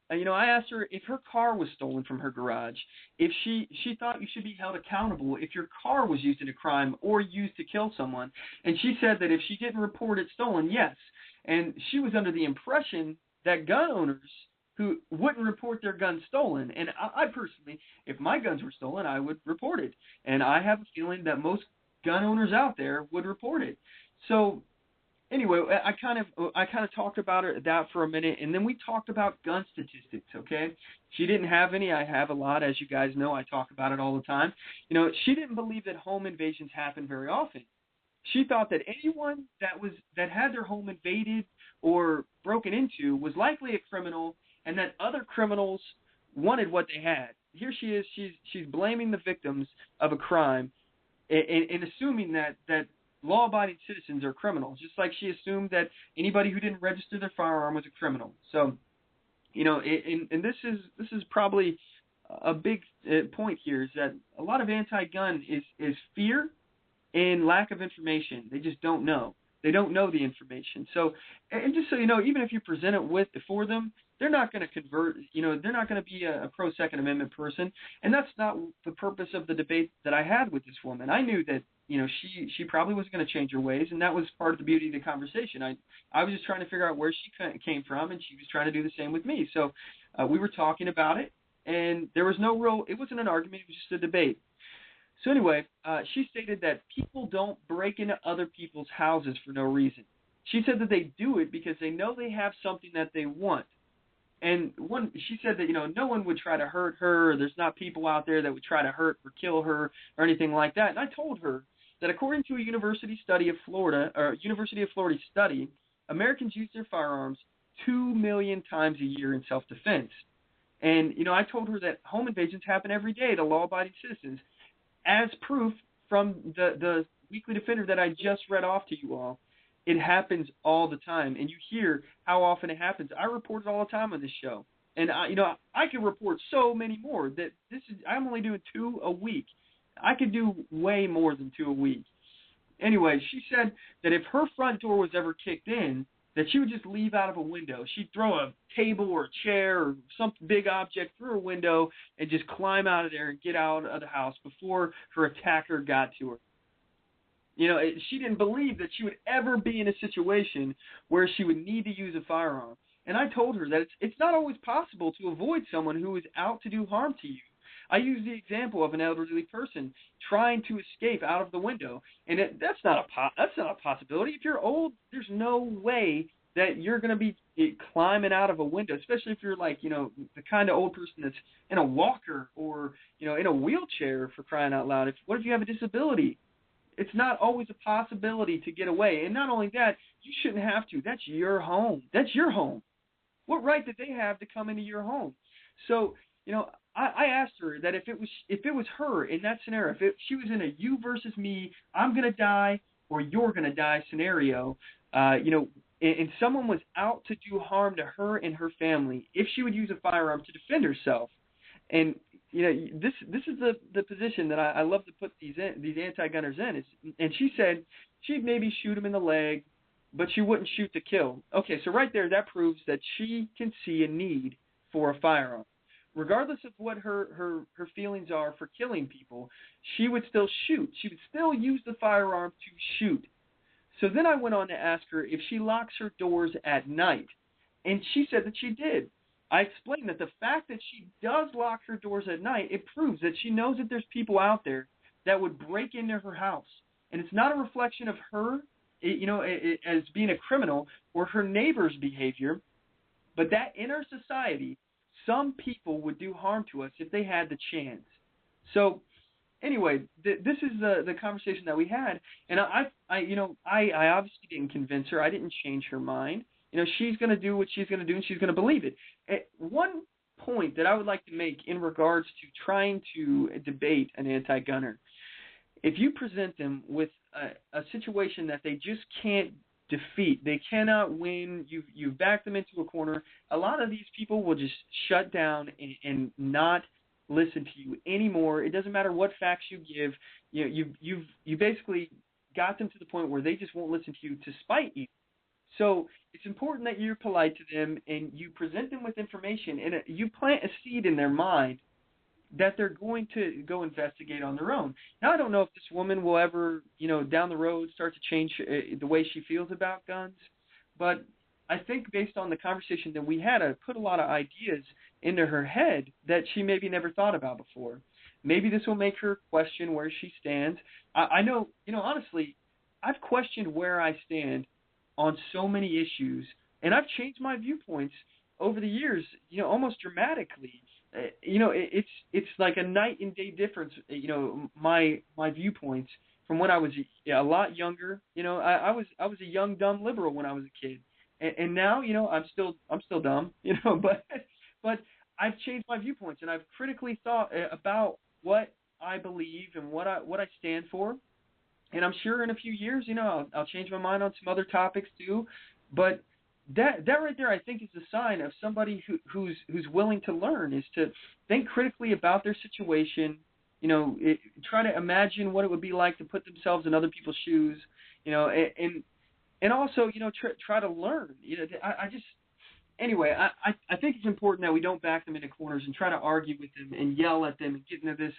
I asked her if her car was stolen from her garage, if she thought you should be held accountable if your car was used in a crime or used to kill someone. And she said that if she didn't report it stolen, yes. And she was under the impression that gun owners who wouldn't report their guns stolen. And I personally, if my guns were stolen, I would report it. And I have a feeling that most gun owners out there would report it. So anyway, I kind of talked about that for a minute, and then we talked about gun statistics, okay? She didn't have any. I have a lot, as you guys know. I talk about it all the time. She didn't believe that home invasions happen very often. She thought that anyone that had their home invaded or broken into was likely a criminal, and that other criminals wanted what they had. Here she is. She's blaming the victims of a crime and assuming that law-abiding citizens are criminals, just like she assumed that anybody who didn't register their firearm was a criminal. So, and this is probably a big point here, is that a lot of anti-gun is fear and lack of information. They just don't know. They don't know the information. So, and just so you know, even if you present it for them, they're not going to convert. They're not going to be a pro-Second Amendment person, and that's not the purpose of the debate that I had with this woman. I knew that she probably wasn't going to change her ways, and that was part of the beauty of the conversation. I was just trying to figure out where she came from, and she was trying to do the same with me. So we were talking about it, and there was it wasn't an argument, it was just a debate. So anyway, she stated that people don't break into other people's houses for no reason. She said that they do it because they know they have something that they want. And she said that, no one would try to hurt her, or there's not people out there that would try to hurt or kill her or anything like that. And I told her that according to a University of Florida study, Americans use their firearms 2 million times a year in self-defense. And, I told her that home invasions happen every day to law-abiding citizens, as proof from the Weekly Defender that I just read off to you all. It happens all the time, and you hear how often it happens. I report it all the time on this show, and I can report so many more. I'm only doing 2 a week. I could do way more than 2 a week. Anyway, she said that if her front door was ever kicked in, that she would just leave out of a window. She'd throw a table or a chair or some big object through a window and just climb out of there and get out of the house before her attacker got to her. She didn't believe that she would ever be in a situation where she would need to use a firearm. And I told her that it's not always possible to avoid someone who is out to do harm to you. I used the example of an elderly person trying to escape out of the window, and that's not a possibility. If you're old, there's no way that you're going to be climbing out of a window, especially if you're like, the kind of old person that's in a walker or, in a wheelchair, for crying out loud. What if you have a disability? It's not always a possibility to get away. And not only that, you shouldn't have to. That's your home. That's your home. What right did they have to come into your home? So, I asked her that if it was her in that scenario, if she was in a you versus me, I'm going to die or you're going to die scenario, and someone was out to do harm to her and her family, if she would use a firearm to defend herself. And this is the position that I love to put these anti-gunners in. And she said she'd maybe shoot him in the leg, but she wouldn't shoot to kill. Okay, so right there, that proves that she can see a need for a firearm. Regardless of what her feelings are for killing people, she would still shoot. She would still use the firearm to shoot. So then I went on to ask her if she locks her doors at night, and she said that she did. I explained that the fact that she does lock her doors at night, it proves that she knows that there's people out there that would break into her house. And it's not a reflection of her, as being a criminal or her neighbor's behavior, but that in our society, some people would do harm to us if they had the chance. So anyway, this is the conversation that we had, and I obviously didn't convince her. I didn't change her mind. She's going to do what she's going to do, and she's going to believe it. One point that I would like to make in regards to trying to debate an anti-gunner if you present them with a situation that they just can't defeat, they cannot win, you've backed them into a corner, a lot of these people will just shut down and not listen to you anymore. It doesn't matter what facts you give. You basically got them to the point where they just won't listen to you to spite you. So it's important that you're polite to them and you present them with information and you plant a seed in their mind that they're going to go investigate on their own. Now, I don't know if this woman will ever, down the road start to change the way she feels about guns, but I think based on the conversation that we had, I put a lot of ideas into her head that she maybe never thought about before. Maybe this will make her question where she stands. I know, honestly, I've questioned where I stand on so many issues, and I've changed my viewpoints over the years, almost dramatically. It's like a night and day difference, my viewpoints from when I was a lot younger. I was a young, dumb liberal when I was a kid. And now, I'm still dumb, but I've changed my viewpoints and I've critically thought about what I believe and what I stand for. And I'm sure in a few years, I'll change my mind on some other topics too. But that right there, I think, is a sign of somebody who's willing to learn, is to think critically about their situation. Try to imagine what it would be like to put themselves in other people's shoes. And also, try to learn. Anyway, I think it's important that we don't back them into corners and try to argue with them and yell at them and get into this,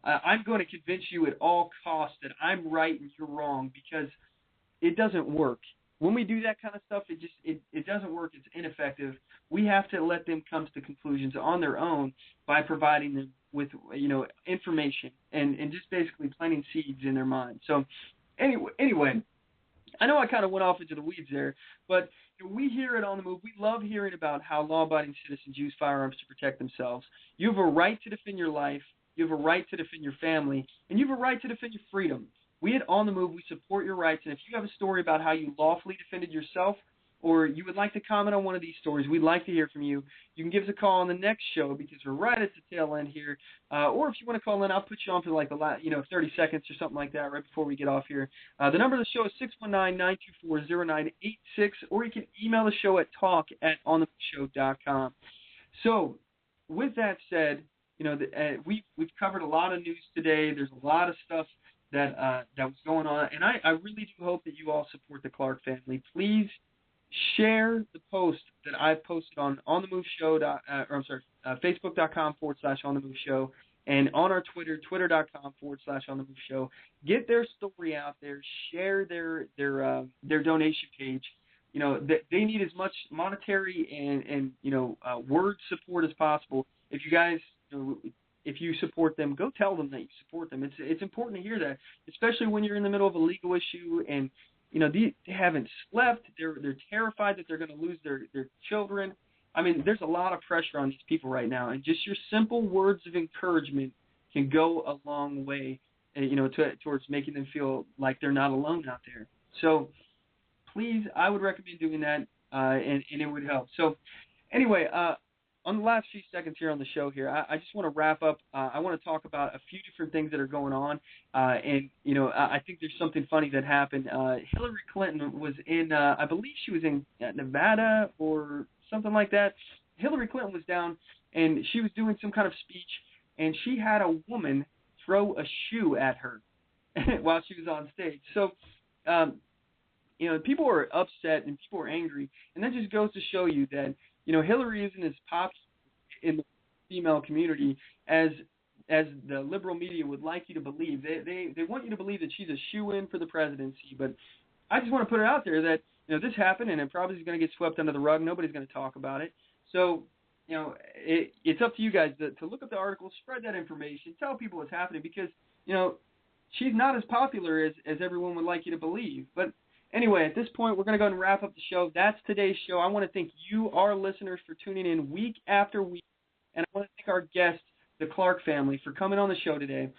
I'm going to convince you at all costs that I'm right and you're wrong, because it doesn't work. When we do that kind of stuff, it doesn't work. It's ineffective. We have to let them come to the conclusions on their own by providing them with, information and just basically planting seeds in their mind. So anyway, I know I kind of went off into the weeds there, but we hear it on the move. We love hearing about how law-abiding citizens use firearms to protect themselves. You have a right to defend your life. You have a right to defend your family, and you have a right to defend your freedom. We at On the Move, we support your rights, and if you have a story about how you lawfully defended yourself, or you would like to comment on one of these stories, we'd like to hear from you. You can give us a call on the next show because we're right at the tail end here. Or if you want to call in, I'll put you on for like the last, 30 seconds or something like that right before we get off here. The number of the show is 619-924-0986, or you can email the show at talk@onthemove.com. So with that said, we've covered a lot of news today. There's a lot of stuff that was going on, and I really do hope that you all support the Clark family. Please share the post that I've posted on the Move Show, Facebook.com/On the Move Show, and on our Twitter, Twitter.com/On the Move Show. Get their story out there. Share their donation page. They need as much monetary and word support as possible. If you guys, if you support them, go tell them that you support them. It's important to hear that, especially when you're in the middle of a legal issue and they haven't slept. They're terrified that they're going to lose their children. I mean, there's a lot of pressure on these people right now, and just your simple words of encouragement can go a long way, towards making them feel like they're not alone out there. So please, I would recommend doing that, and it would help. So anyway, on the last few seconds here on the show here, I just want to wrap up. I want to talk about a few different things that are going on. And I think there's something funny that happened. Hillary Clinton was in, I believe she was in Nevada or something like that. Hillary Clinton was down, and she was doing some kind of speech, and she had a woman throw a shoe at her while she was on stage. So, people are upset and people are angry, and that just goes to show you that Hillary isn't as popular in the female community as the liberal media would like you to believe. They want you to believe that she's a shoo-in for the presidency, but I just want to put it out there that this happened and it probably is going to get swept under the rug. Nobody's going to talk about it. So it's up to you guys to look up the article, spread that information, tell people what's happening, because she's not as popular as everyone would like you to believe. But anyway, at this point, we're going to go and wrap up the show. That's today's show. I want to thank you, our listeners, for tuning in week after week. And I want to thank our guest, the Clark family, for coming on the show today.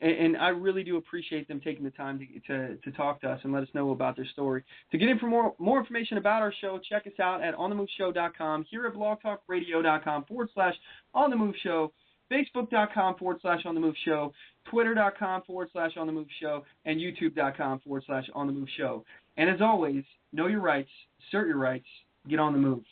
And I really do appreciate them taking the time to talk to us and let us know about their story. To get in for more information about our show, check us out at onthemoveshow.com, here at blogtalkradio.com /On the Move Show. Facebook.com/On the Move Show, Twitter.com/On the Move Show, and YouTube.com/On the Move Show. And as always, know your rights, assert your rights, get on the move.